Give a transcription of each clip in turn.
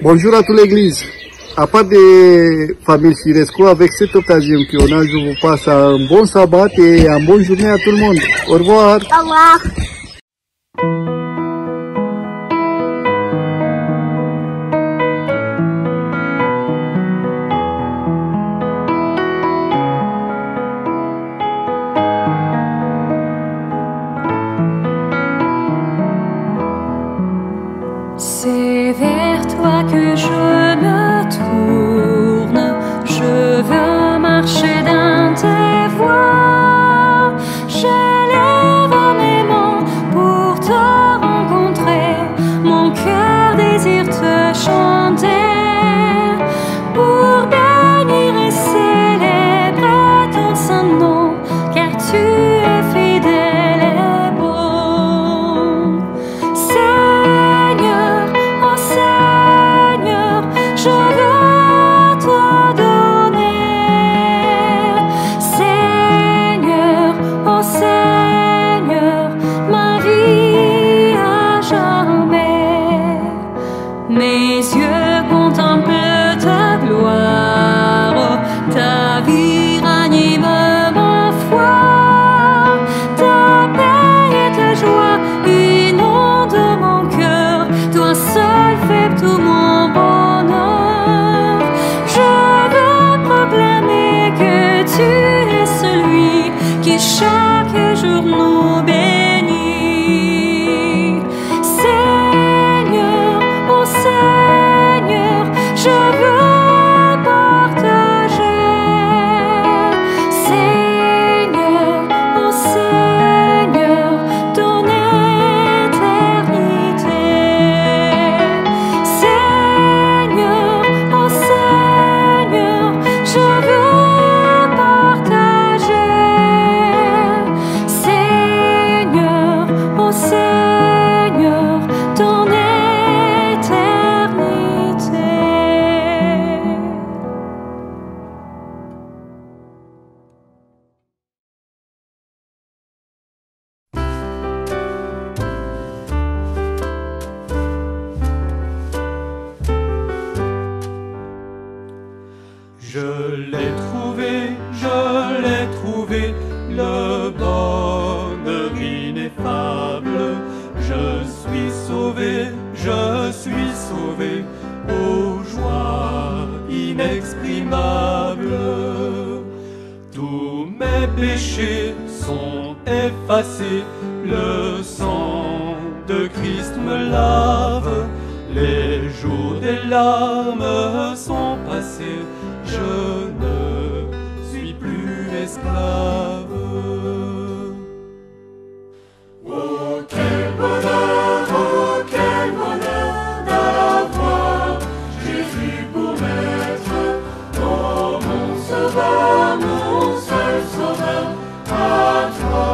Bonjour à toute l'église. À part de famille Siresco, avec cette occasion qu'on a, je vous passe un bon sabbat et une bonne journée à tout le monde. Au revoir. Au revoir. C'est vers toi que je me tourne, je veux marcher dans tes voies, j'élève mes mains pour te rencontrer, mon cœur désire te chanter, pour bénir et célébrer ton saint nom, car tu es fidèle et bon. Seigneur, oh Seigneur, je veux te donner. Seigneur, oh Seigneur, ma vie à jamais. Mes yeux contemplent ta gloire, ta vie ranime ma foi, ta paix et ta joie inondent mon cœur, toi seul fais tout mon bonheur. Je veux proclamer que tu es celui qui chaque jour nous bénit. Seigneur, oh Seigneur, je veux partager. Seigneur, oh Seigneur, ton éternité. Seigneur, oh Seigneur, je veux partager. Seigneur, oh Seigneur, ton éternité. Je l'ai trouvé, le bonheur ineffable. Je suis sauvé, aux joies inexprimables. Tous mes péchés sont effacés, le sang de Christ me lave. Les jours des larmes sont passés, je ne suis plus esclave. Oh quel bonheur d'avoir Jésus pour maître, oh mon sauveur, mon seul sauveur, à toi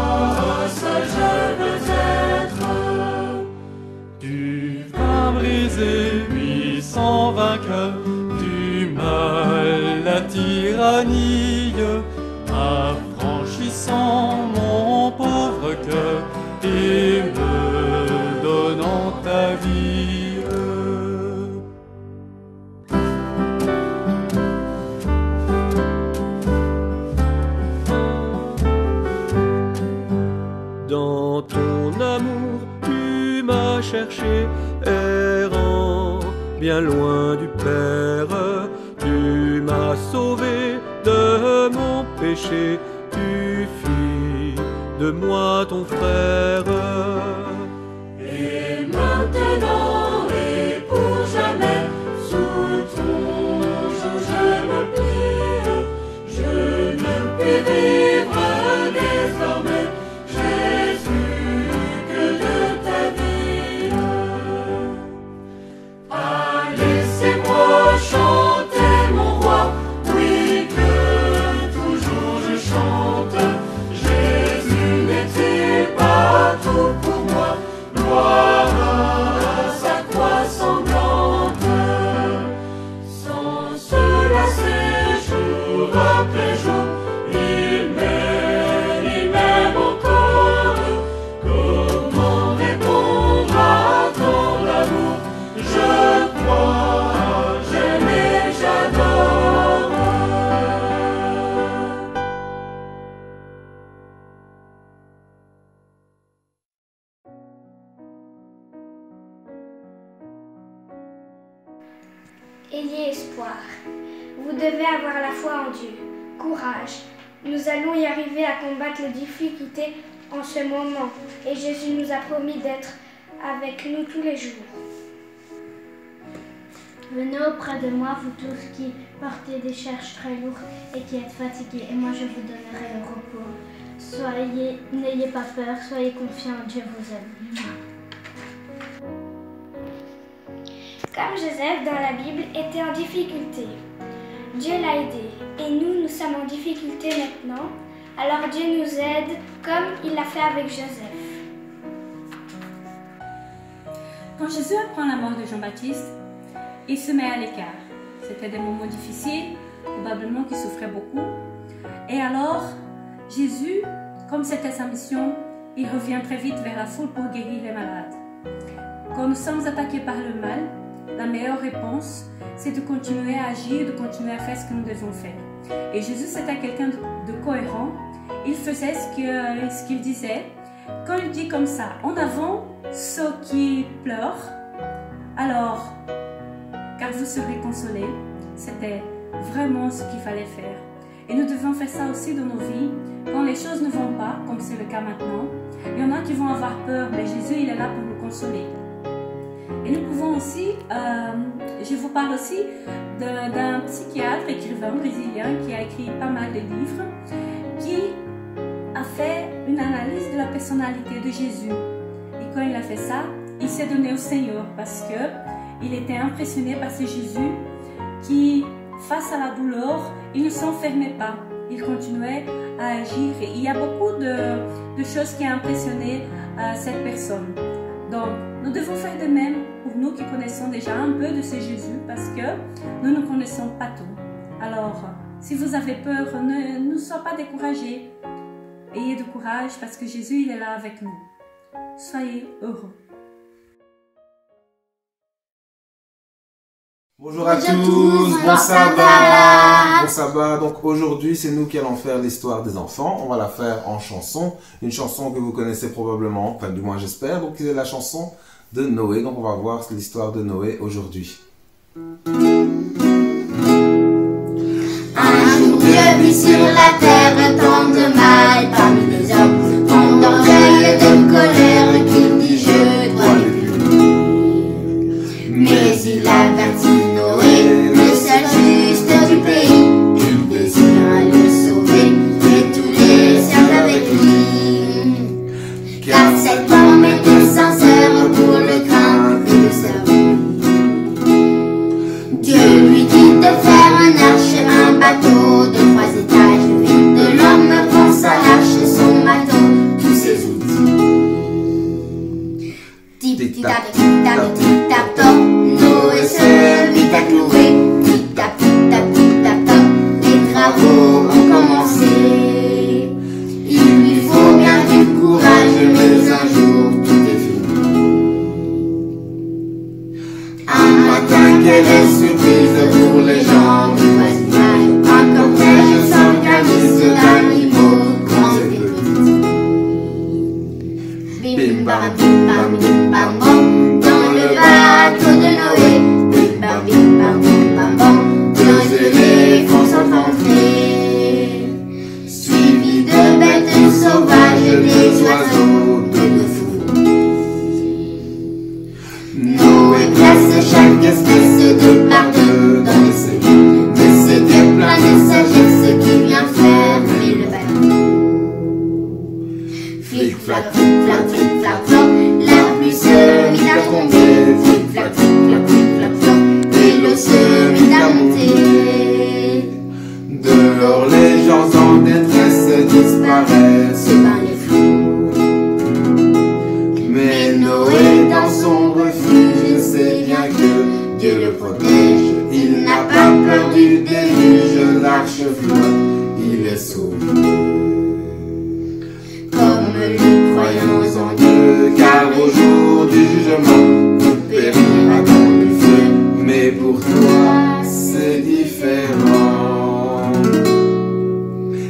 seul je veux être. Tu vas briser 800 vainqueurs, du mal la tyrannie, affranchissant mon pauvre cœur et me donnant ta vie. Dans ton amour, tu m'as cherché, errant bien loin du Père. Tu m'as sauvé de mon péché, tu fis de moi ton frère. Et maintenant et pour jamais, sous ton joug je me plie, je ne puis vivre désormais, Jésus, que de ta vie. Ah, laissez-moi chanter mon roi, oui que toujours je chante. Jésus n'est-il pas tout pour moi? Gloire à sa croix sanglante. Sans se lasser jour après jour, il m'aime encore. Comment répondre à ton amour? Je crois victoire. Vous devez avoir la foi en Dieu. Courage. Nous allons y arriver à combattre les difficultés en ce moment. Et Jésus nous a promis d'être avec nous tous les jours. Venez auprès de moi, vous tous qui portez des charges très lourdes et qui êtes fatigués, et moi je vous donnerai le repos. N'ayez pas peur, soyez confiants, Dieu vous aime. Comme Joseph dans la Bible était en difficulté, Dieu l'a aidé. Et nous sommes en difficulté maintenant. Alors Dieu nous aide comme il l'a fait avec Joseph. Quand Jésus apprend la mort de Jean-Baptiste, il se met à l'écart. C'était des moments difficiles, probablement qu'il souffrait beaucoup. Et alors, Jésus, comme c'était sa mission, il revient très vite vers la foule pour guérir les malades. Quand nous sommes attaqués par le mal, la meilleure réponse, c'est de continuer à agir, de continuer à faire ce que nous devons faire. Et Jésus, c'était quelqu'un de cohérent. Il faisait ce qu'il disait. Quand il dit comme ça, en avant ceux qui pleurent, alors, car vous serez consolés, c'était vraiment ce qu'il fallait faire. Et nous devons faire ça aussi dans nos vies. Quand les choses ne vont pas, comme c'est le cas maintenant, il y en a qui vont avoir peur, mais Jésus, il est là pour nous consoler. Et nous pouvons aussi, je vous parle aussi d'un psychiatre, écrivain brésilien qui a écrit pas mal de livres, qui a fait une analyse de la personnalité de Jésus. Et quand il a fait ça, il s'est donné au Seigneur parce qu'il était impressionné par ce Jésus qui, face à la douleur, il ne s'enfermait pas. Il continuait à agir. Et il y a beaucoup de choses qui ont impressionné cette personne. Donc, nous devons faire de même pour nous qui connaissons déjà un peu de ce Jésus parce que nous ne connaissons pas tout. Alors, si vous avez peur, ne soyez pas découragés. Ayez du courage parce que Jésus, il est là avec nous. Soyez heureux. Bonjour à tous, bon sabbat. Bon sabbat. Donc aujourd'hui, c'est nous qui allons faire l'histoire des enfants. On va la faire en chanson. Une chanson que vous connaissez probablement, enfin du moins j'espère. Donc c'est la chanson de Noé. Donc on va voir l'histoire de Noé aujourd'hui. Un jour Dieu vit sur la terre tant de mal parmi les hommes, tant d'orgueil et de colère qu'il dit je dois les punir. Mais il avertit Noé, le seul juste du pays, qu'il désire le sauver et tous les siens avec lui. Car cet homme était sincère pour le craindre et le servir. Dieu lui dit de faire un arche, un bateau de 3 étages. De l'homme prend sa hache, son bateau, tous ses outils. Tic-tac, tic-tac, tic-tac, toc, Noé se mit à clouer. Tic-tac, tic-tac, tic-tac, toc, les travaux ont commencé. Il lui faut bien du courage, mais un jour tout est fini. Un matin, quelle est surprise pour les gens du voisinage. Un cortège s'organise d'animaux grands et petits. Bim bam bim bam bam, dans le bateau de Noé. Bim bam bam bam, 2 éléphants sont entrés, suivis de bêtes sauvages, des oiseaux et de fous. Noé place chaque espèce de par deux dans les cellules de ses dieux pleins de sagesse qui vient fermer le bateau. Flic-flac, flic-flac, flic-flac, floc, la pluie se mit à tomber. Flic-flac, flic-flac, flic-flac, floc, et l'eau se mit à monter. Dehors, les gens en détresse disparaissent dans les flots. Mais Noé, dans son refuge, sait bien que Dieu le protège. Il n'a pas peur du déluge, l'arche flotte, il est sauvé. Comme les croyants en Dieu, Car au jour du jugement, tout périra dans le feu. Mais pour toi, c'est différent.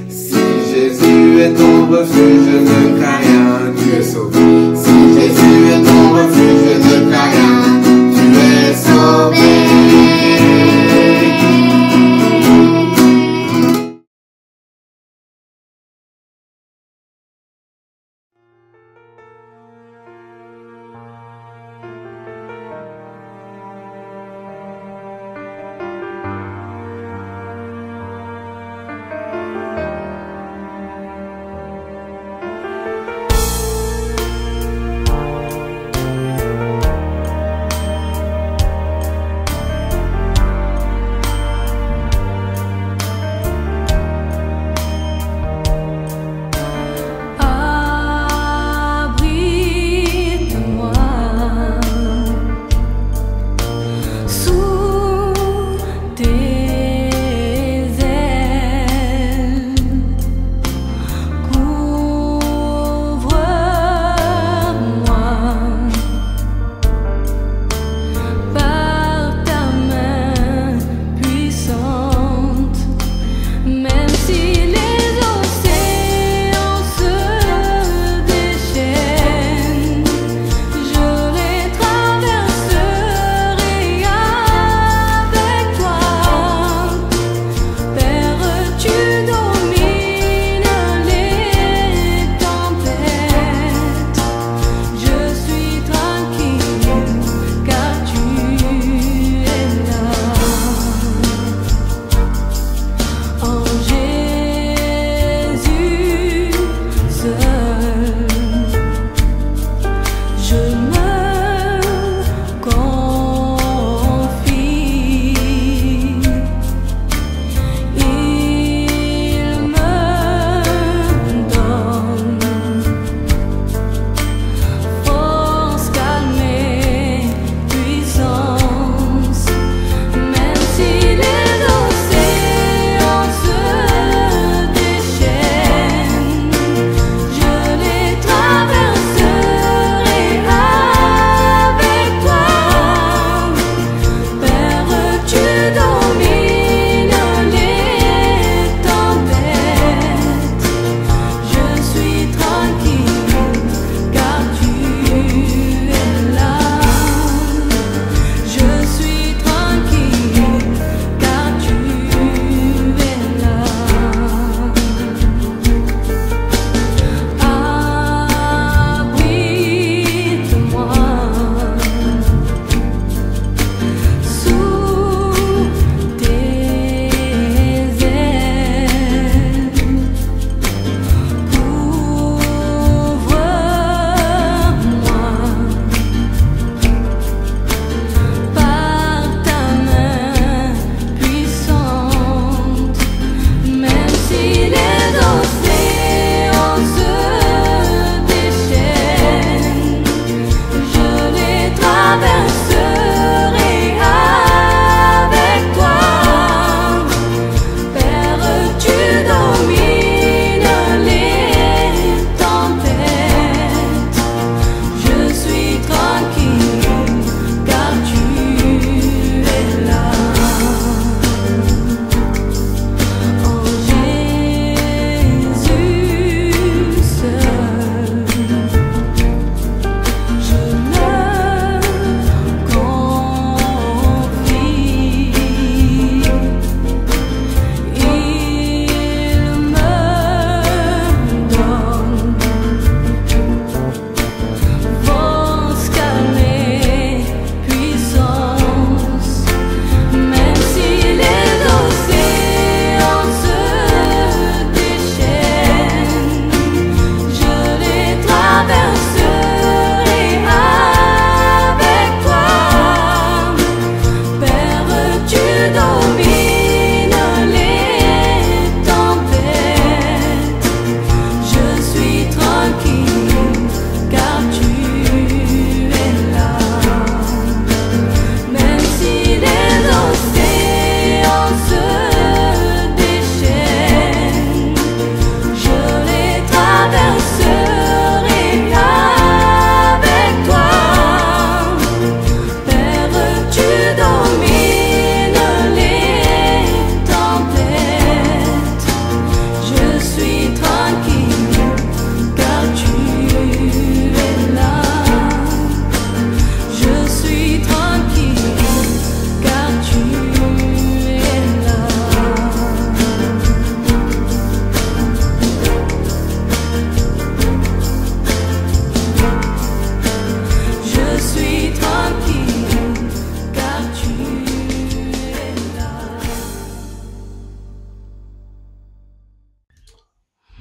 Si Jésus est ton refuge, ne crains rien, tu es sauvé. Si Jésus est ton refuge, ne crains rien, tu es sauvé.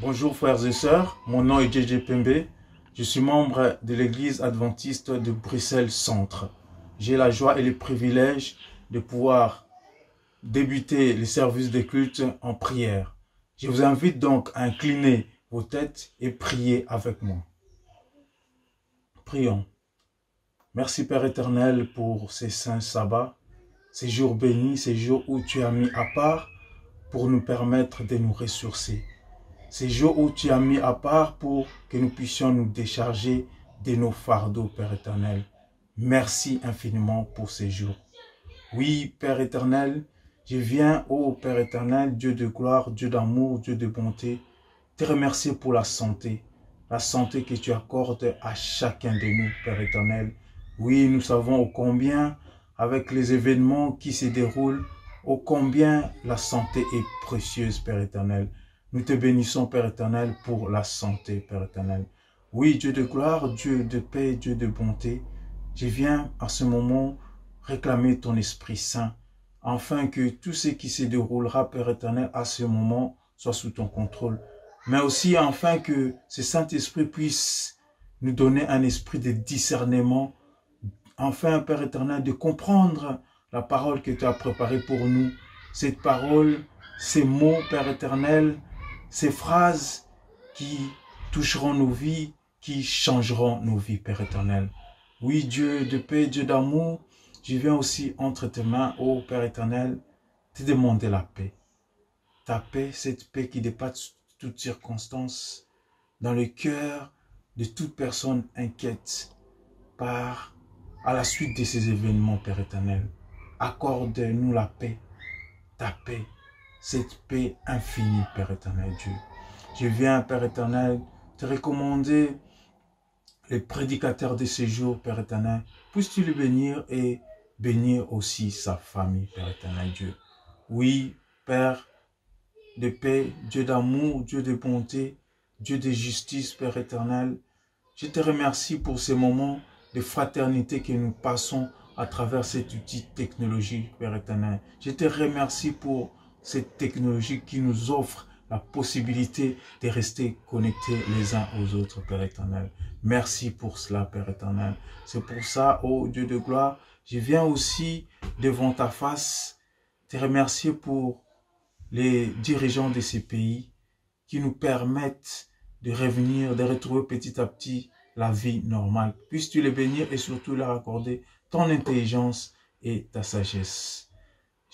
Bonjour frères et sœurs, mon nom est JJ Pembe. Je suis membre de l'église adventiste de Bruxelles Centre. J'ai la joie et le privilège de pouvoir débuter les services de culte en prière. Je vous invite donc à incliner vos têtes et prier avec moi. Prions. Merci Père éternel pour ces saints sabbats, ces jours bénis, ces jours où tu as mis à part pour nous permettre de nous ressourcer. Ces jours où tu as mis à part pour que nous puissions nous décharger de nos fardeaux, Père éternel. Merci infiniment pour ces jours. Oui, Père éternel, je viens, ô Père éternel, Dieu de gloire, Dieu d'amour, Dieu de bonté, te remercier pour la santé que tu accordes à chacun de nous, Père éternel. Oui, nous savons ô combien, avec les événements qui se déroulent, ô combien la santé est précieuse, Père éternel. Nous te bénissons, Père éternel, pour la santé, Père éternel. Oui, Dieu de gloire, Dieu de paix, Dieu de bonté, je viens à ce moment réclamer ton Esprit Saint, afin que tout ce qui se déroulera, Père éternel, à ce moment, soit sous ton contrôle. Mais aussi, afin que ce Saint-Esprit puisse nous donner un esprit de discernement, enfin, Père éternel, de comprendre la parole que tu as préparée pour nous. Cette parole, ces mots, Père éternel, ces phrases qui toucheront nos vies, qui changeront nos vies, Père éternel. Oui, Dieu de paix, Dieu d'amour, je viens aussi entre tes mains, ô Père éternel, te demander la paix. Ta paix, cette paix qui dépasse toutes circonstances, dans le cœur de toute personne inquiète à la suite de ces événements, Père éternel. Accorde-nous la paix, ta paix, cette paix infinie, Père éternel Dieu. Je viens, Père éternel, te recommander les prédicateurs de ces jours, Père éternel. Puisses-tu le bénir et bénir aussi sa famille, Père éternel Dieu. Oui, Père de paix, Dieu d'amour, Dieu de bonté, Dieu de justice, Père éternel. Je te remercie pour ces moments de fraternité que nous passons à travers cet outil technologique, Père éternel. Je te remercie pour cette technologie qui nous offre la possibilité de rester connectés les uns aux autres, Père éternel. Merci pour cela, Père éternel. C'est pour ça, ô Dieu de gloire, je viens aussi devant ta face te remercier pour les dirigeants de ces pays qui nous permettent de revenir, de retrouver petit à petit la vie normale. Puisses-tu les bénir et surtout leur accorder ton intelligence et ta sagesse.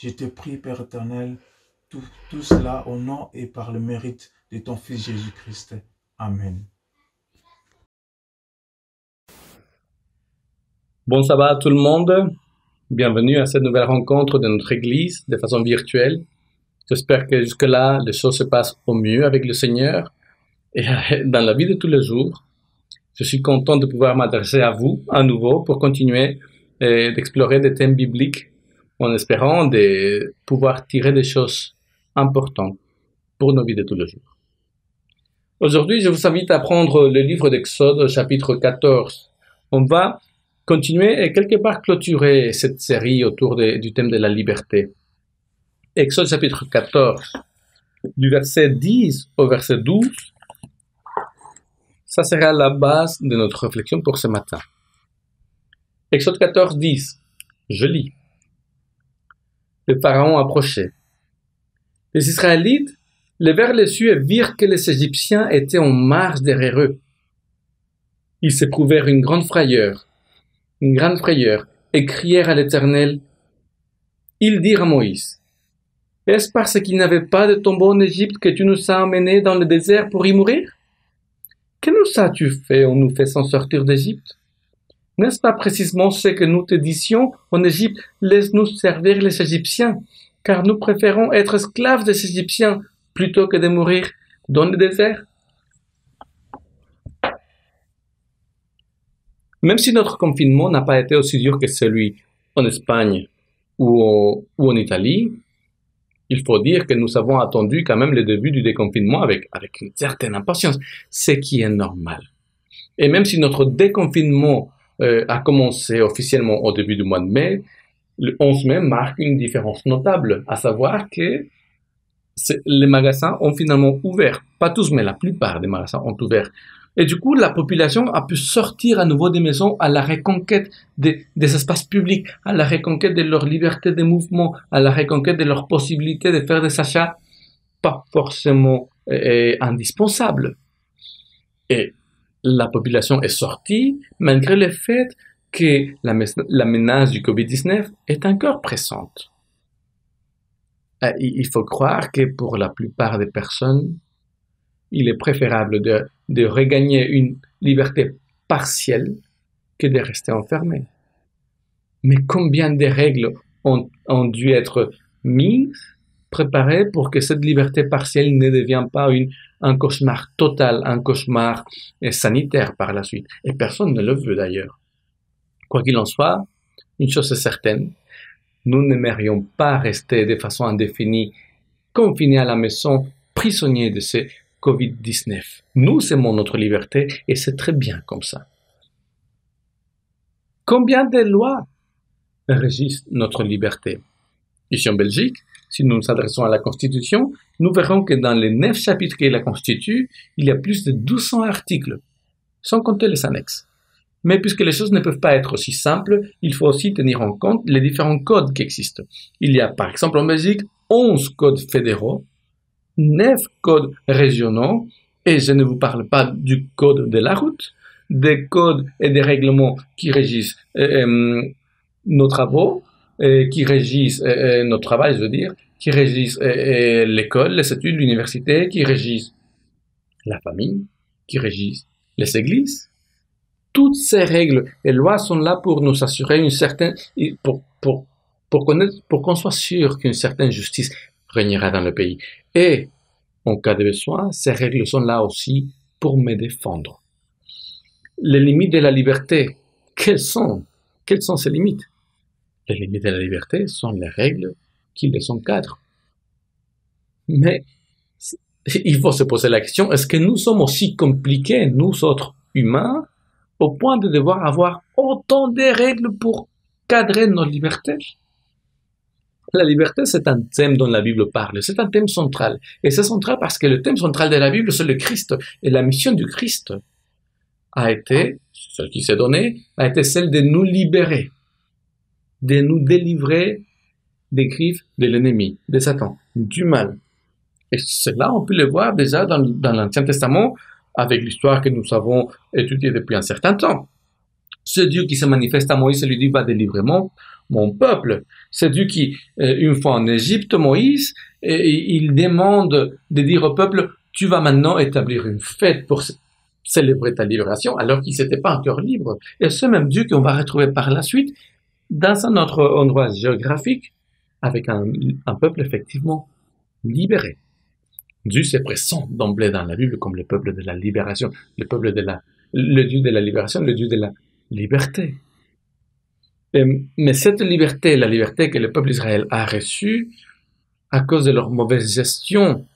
Je te prie, Père éternel, tout cela au nom et par le mérite de ton Fils Jésus-Christ. Amen. Bon sabbat à tout le monde. Bienvenue à cette nouvelle rencontre de notre Église de façon virtuelle. J'espère que jusque-là, les choses se passent au mieux avec le Seigneur et dans la vie de tous les jours. Je suis content de pouvoir m'adresser à vous à nouveau pour continuer d'explorer des thèmes bibliques en espérant de pouvoir tirer des choses importantes pour nos vies de tous les jours. Aujourd'hui, je vous invite à prendre le livre d'Exode, chapitre 14. On va continuer et quelque part clôturer cette série autour du thème de la liberté. Exode chapitre 14, du verset 10 au verset 12, ça sera la base de notre réflexion pour ce matin. Exode 14, 10, je lis. Le pharaon approchait. Les Israélites levèrent les yeux et virent que les Égyptiens étaient en marche derrière eux. Ils s'éprouvèrent une grande frayeur, et crièrent à l'Éternel. Ils dirent à Moïse, est-ce parce qu'il n'y avait pas de tombeau en Égypte que tu nous as emmenés dans le désert pour y mourir? Que nous as-tu fait en nous faisant sortir d'Égypte? N'est-ce pas précisément ce que nous te disions en Égypte, laisse-nous servir les Égyptiens, car nous préférons être esclaves des Égyptiens plutôt que de mourir dans le désert? Même si notre confinement n'a pas été aussi dur que celui en Espagne ou en Italie, il faut dire que nous avons attendu quand même le début du déconfinement avec une certaine impatience, ce qui est normal. Et même si notre déconfinement a commencé officiellement au début du mois de mai, le 11 mai marque une différence notable, à savoir que les magasins ont finalement ouvert. Pas tous, mais la plupart des magasins ont ouvert. Et du coup, la population a pu sortir à nouveau des maisons à la reconquête des espaces publics, à la reconquête de leur liberté de mouvement, à la reconquête de leur possibilité de faire des achats pas forcément indispensables. Et la population est sortie malgré le fait que la menace du Covid-19 est encore présente. Il faut croire que pour la plupart des personnes, il est préférable de regagner une liberté partielle que de rester enfermé. Mais combien de règles ont dû être mises, préparées pour que cette liberté partielle ne devienne pas un cauchemar total, un cauchemar sanitaire par la suite. Et personne ne le veut d'ailleurs. Quoi qu'il en soit, une chose est certaine, nous n'aimerions pas rester de façon indéfinie confinés à la maison, prisonniers de ce Covid-19. Nous aimons notre liberté et c'est très bien comme ça. Combien de lois régissent notre liberté? Ici en Belgique, si nous nous adressons à la Constitution, nous verrons que dans les 9 chapitres qui la constituent, il y a plus de 1200 articles, sans compter les annexes. Mais puisque les choses ne peuvent pas être aussi simples, il faut aussi tenir en compte les différents codes qui existent. Il y a par exemple en Belgique 11 codes fédéraux, 9 codes régionaux, et je ne vous parle pas du code de la route, des codes et des règlements qui régissent nos travaux, qui régissent notre travail, je veux dire, qui régissent l'école, les études, l'université, qui régissent la famille, qui régissent les églises. Toutes ces règles et lois sont là pour nous assurer une certaine, pour qu'on soit sûr qu'une certaine justice régnera dans le pays. Et, en cas de besoin, ces règles sont là aussi pour me défendre. Les limites de la liberté, quelles sont ces limites? Les limites de la liberté sont les règles qui les encadrent. Mais il faut se poser la question, est-ce que nous sommes aussi compliqués, nous autres humains, au point de devoir avoir autant de règles pour cadrer nos libertés? La liberté, c'est un thème dont la Bible parle, c'est un thème central. Et c'est central parce que le thème central de la Bible, c'est le Christ. Et la mission du Christ a été, ce qui s'est donné, a été celle de nous libérer, de nous délivrer des griffes de l'ennemi, de Satan, du mal. Et cela, on peut le voir déjà dans l'Ancien Testament, avec l'histoire que nous avons étudiée depuis un certain temps. Ce Dieu qui se manifeste à Moïse et lui dit « Va délivrer mon peuple ». Ce Dieu qui, une fois en Égypte, Moïse, il demande de dire au peuple « Tu vas maintenant établir une fête pour célébrer ta libération », alors qu'il n'était pas encore libre. Et ce même Dieu qu'on va retrouver par la suite dans un autre endroit géographique, avec un peuple effectivement libéré. Dieu se présente d'emblée dans la Bible comme le peuple de la libération, le Dieu de la libération, le Dieu de la liberté. Mais cette liberté, la liberté que le peuple d'Israël a reçue, à cause de leur mauvaise gestion,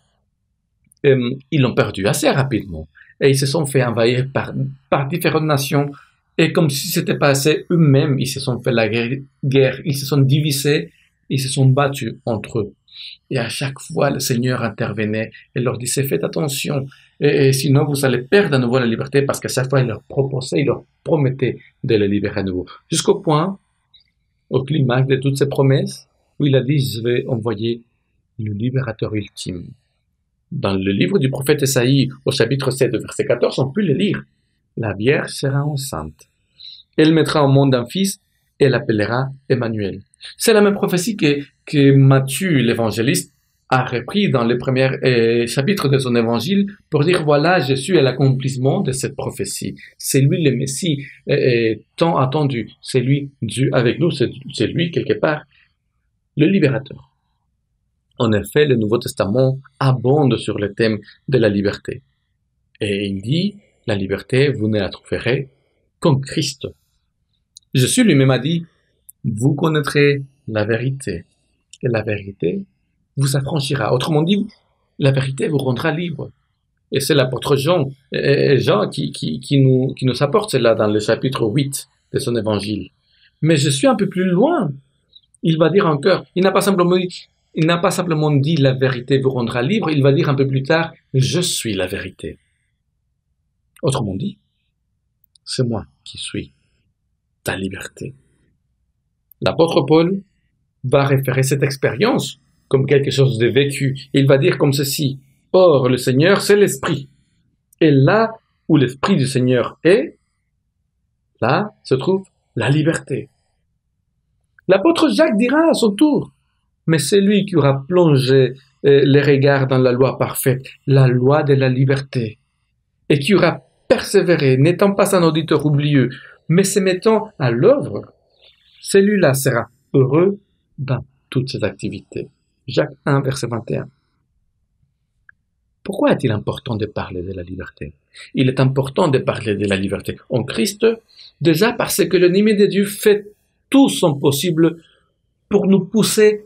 ils l'ont perdue assez rapidement. Et ils se sont fait envahir par différentes nations. Et comme si c'était pas assez, eux-mêmes, ils se sont fait la guerre, ils se sont divisés, ils se sont battus entre eux. Et à chaque fois, le Seigneur intervenait et leur disait, faites attention, et sinon vous allez perdre à nouveau la liberté, parce qu'à chaque fois, il leur proposait, il leur promettait de les libérer à nouveau. Jusqu'au point, au climax de toutes ces promesses, où il a dit, je vais envoyer le libérateur ultime. Dans le livre du prophète Esaïe, au chapitre 7, verset 14, on peut le lire. La Vierge sera enceinte. Elle mettra au monde un fils et l'appellera Emmanuel. C'est la même prophétie que Matthieu, l'évangéliste, a repris dans les premiers chapitres de son évangile pour dire, voilà, Jésus est l'accomplissement de cette prophétie. C'est lui le Messie tant attendu. C'est lui, Dieu avec nous, c'est lui quelque part, le libérateur. En effet, le Nouveau Testament abonde sur le thème de la liberté. Et il dit, la liberté, vous ne la trouverez qu'en Christ. Jésus lui-même a dit, vous connaîtrez la vérité, et la vérité vous affranchira. Autrement dit, la vérité vous rendra libre. Et c'est l'apôtre Jean qui nous apporte cela dans le chapitre 8 de son évangile. Mais je suis un peu plus loin. Il va dire encore, il n'a pas simplement dit, il n'a pas simplement dit la vérité vous rendra libre, il va dire un peu plus tard, je suis la vérité. Autrement dit, c'est moi qui suis ta liberté. L'apôtre Paul va référer cette expérience comme quelque chose de vécu. Il va dire comme ceci, or le Seigneur c'est l'Esprit. Et là où l'Esprit du Seigneur est, là se trouve la liberté. L'apôtre Jacques dira à son tour, mais c'est lui qui aura plongé les regards dans la loi parfaite, la loi de la liberté, et qui aura persévéré, n'étant pas un auditeur oublieux, mais se mettant à l'œuvre, celui-là sera heureux dans toutes ses activités. Jacques 1, verset 21. Pourquoi est-il important de parler de la liberté? Il est important de parler de la liberté en Christ, déjà parce que l'ennemi de Dieu fait tout son possible pour nous pousser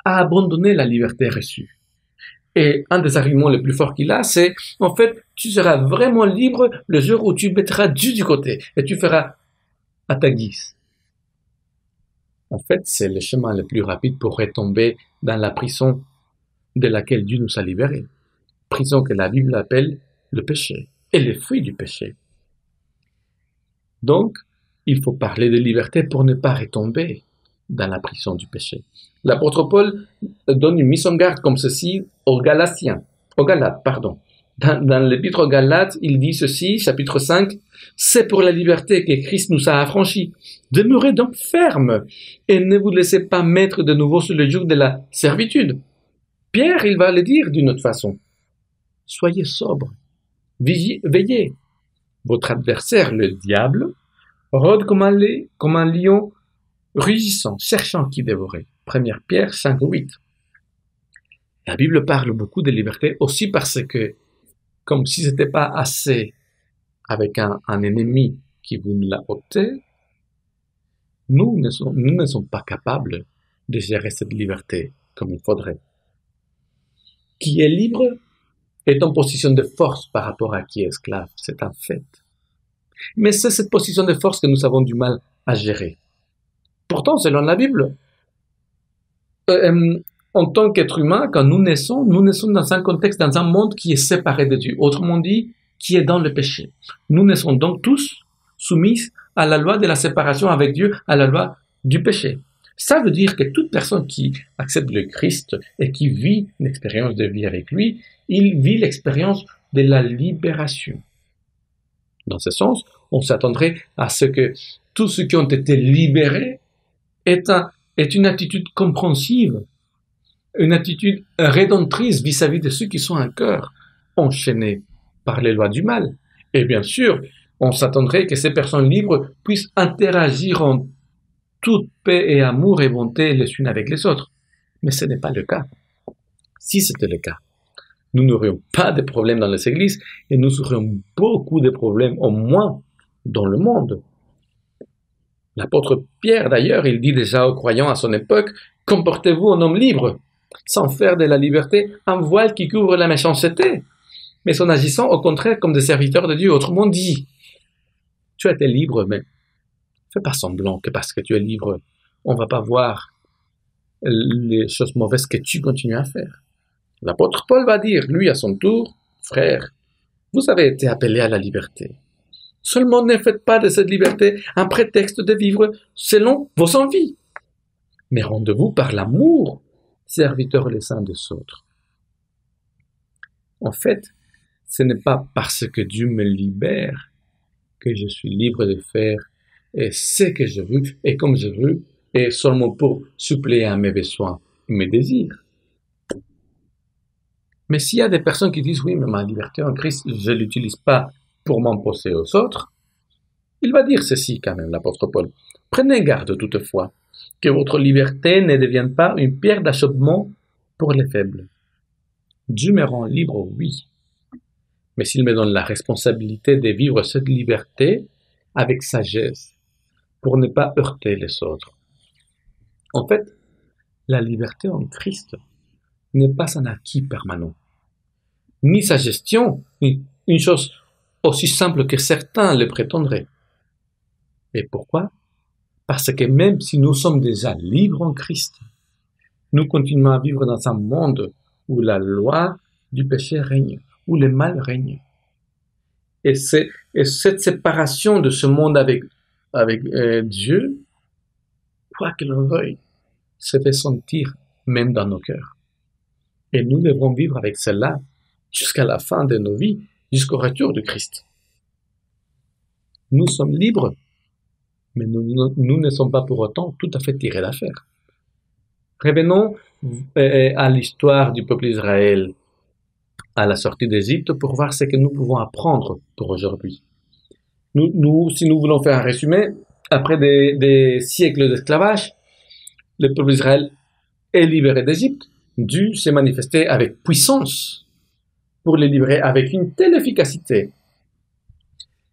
à abandonner la liberté reçue. Et un des arguments les plus forts qu'il a, c'est, en fait, tu seras vraiment libre le jour où tu mettras Dieu du côté et tu feras à ta guise. En fait, c'est le chemin le plus rapide pour retomber dans la prison de laquelle Dieu nous a libérés. Prison que la Bible appelle le péché et les fruits du péché. Donc, il faut parler de liberté pour ne pas retomber dans la prison du péché. L'apôtre Paul donne une mise en garde comme ceci aux Galates. Dans l'épître aux Galates, il dit ceci, chapitre 5, « C'est pour la liberté que Christ nous a affranchis. Demeurez donc fermes et ne vous laissez pas mettre de nouveau sous le joug de la servitude. » Pierre, il va le dire d'une autre façon. « Soyez sobres, veillez. Votre adversaire, le diable, rôde comme un lion rugissant, cherchant qui dévorer. » 1 Pierre 5, 8. La Bible parle beaucoup de liberté aussi parce que, comme si ce n'était pas assez avec un ennemi qui vous l'a ôté, nous ne sommes pas capables de gérer cette liberté comme il faudrait. Qui est libre est en position de force par rapport à qui est esclave, c'est un fait. Mais c'est cette position de force que nous avons du mal à gérer. Pourtant, selon la Bible, en tant qu'être humain, quand nous naissons dans un contexte, dans un monde qui est séparé de Dieu. Autrement dit, qui est dans le péché. Nous naissons donc tous soumis à la loi de la séparation avec Dieu, à la loi du péché. Ça veut dire que toute personne qui accepte le Christ et qui vit l'expérience de vie avec lui, il vit l'expérience de la libération. Dans ce sens, on s'attendrait à ce que tous ceux qui ont été libérés est une attitude compréhensive, une attitude rédemptrice vis-à-vis de ceux qui sont un cœur enchaînés par les lois du mal. Et bien sûr, on s'attendrait que ces personnes libres puissent interagir en toute paix et amour et bonté les unes avec les autres. Mais ce n'est pas le cas. Si c'était le cas, nous n'aurions pas de problèmes dans les églises et nous aurions beaucoup de problèmes, au moins, dans le monde. L'apôtre Pierre, d'ailleurs, il dit déjà aux croyants à son époque, « Comportez-vous en homme libre, sans faire de la liberté un voile qui couvre la méchanceté, mais en agissant au contraire comme des serviteurs de Dieu. » Autrement dit, tu as été libre, mais fais pas semblant que parce que tu es libre, on va pas voir les choses mauvaises que tu continues à faire. L'apôtre Paul va dire, lui à son tour, « Frères, vous avez été appelés à la liberté. Seulement ne faites pas de cette liberté un prétexte de vivre selon vos envies, mais rendez-vous par l'amour, serviteurs les uns des autres. » En fait, ce n'est pas parce que Dieu me libère que je suis libre de faire ce que je veux et comme je veux, et seulement pour suppléer à mes besoins et mes désirs. Mais s'il y a des personnes qui disent « Oui, mais ma liberté en Christ, je ne l'utilise pas pour m'imposer aux autres », il va dire ceci quand même, l'apôtre Paul. « Prenez garde toutefois que votre liberté ne devienne pas une pierre d'achoppement pour les faibles. Dieu me rend libre, oui, mais s'il me donne la responsabilité de vivre cette liberté avec sagesse, pour ne pas heurter les autres. » En fait, la liberté en Christ n'est pas un acquis permanent, ni sa gestion, une chose aussi simple que certains le prétendraient. Et pourquoi? Parce que même si nous sommes déjà libres en Christ, Nous continuons à vivre dans un monde où la loi du péché règne, où le mal règne. Et cette séparation de ce monde avec Dieu, quoi que l'on veuille, se fait sentir même dans nos cœurs. Et nous devons vivre avec cela jusqu'à la fin de nos vies, jusqu'au retour de Christ. Nous sommes libres, mais nous ne sommes pas pour autant tout à fait tirés d'affaire. Revenons à l'histoire du peuple d'Israël à la sortie d'Égypte pour voir ce que nous pouvons apprendre pour aujourd'hui. Si nous voulons faire un résumé, après des siècles d'esclavage, le peuple d'Israël est libéré d'Égypte. Dieu s'est manifesté avec puissance pour les libérer avec une telle efficacité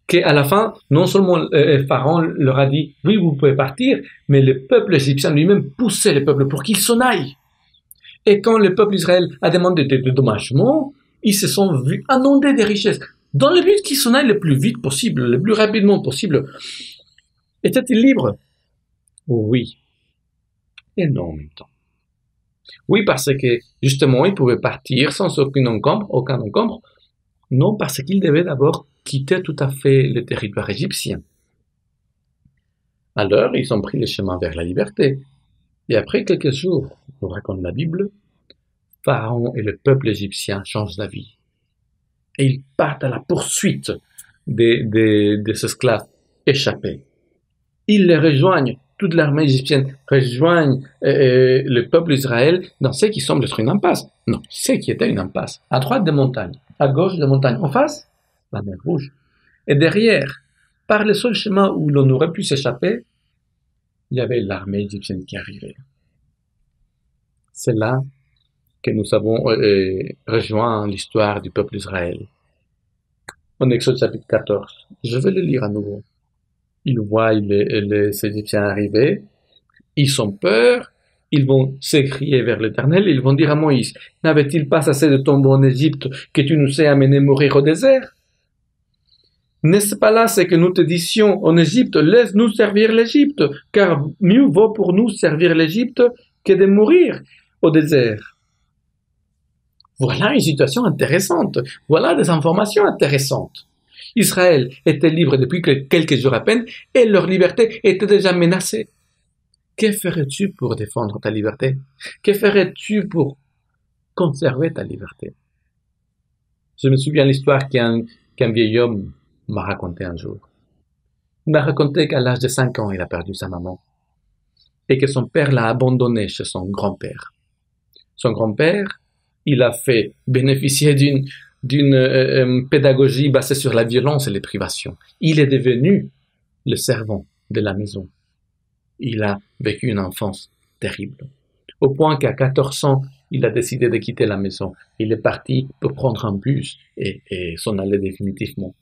qu'à la fin, non seulement Pharaon leur a dit « Oui, vous pouvez partir », mais le peuple égyptien lui-même poussait le peuple pour qu'il s'en aille. Et quand le peuple d'Israël a demandé des dédommagements, ils se sont vus inondés de richesses, dans le but qu'ils s'en aillent le plus vite possible, le plus rapidement possible. Étaient-ils libres? Oui. Et non en même temps. Oui, parce que justement, ils pouvaient partir sans aucun encombre. Non, parce qu'ils devaient d'abord quitter tout à fait le territoire égyptien. Alors, ils ont pris le chemin vers la liberté. Et après quelques jours, nous raconte la Bible, Pharaon et le peuple égyptien changent d'avis. Et ils partent à la poursuite des esclaves échappés. Ils les rejoignent, toute l'armée égyptienne rejoigne le peuple d'Israël dans ce qui semble être une impasse. Non, ce qui était une impasse. À droite des montagnes, à gauche des montagnes, en face, la mer Rouge. Et derrière, par le seul chemin où l'on aurait pu s'échapper, il y avait l'armée égyptienne qui arrivait. C'est là que nous avons rejoint l'histoire du peuple d'Israël. En Exode chapitre 14, je vais le lire à nouveau. Ils voient les Égyptiens arriver, ils ont peur, ils vont s'écrier vers l'Éternel, ils vont dire à Moïse, « N'avait-il pas assez de tombeaux en Égypte que tu nous aies amené mourir au désert? N'est-ce pas là ce que nous te disions en Égypte, laisse-nous servir l'Égypte, car mieux vaut pour nous servir l'Égypte que de mourir au désert. » Voilà une situation intéressante, voilà des informations intéressantes. Israël était libre depuis quelques jours à peine et leur liberté était déjà menacée. Que ferais-tu pour défendre ta liberté? Que ferais-tu pour conserver ta liberté? Je me souviens de l'histoire qu'un vieil homme m'a raconté un jour. Il m'a raconté qu'à l'âge de 5 ans, il a perdu sa maman et que son père l'a abandonné chez son grand-père. Son grand-père, il a fait bénéficier d'une pédagogie basée sur la violence et les privations. Il est devenu le servant de la maison. Il a vécu une enfance terrible. Au point qu'à 14 ans, il a décidé de quitter la maison. Il est parti pour prendre un bus et s'en aller définitivement.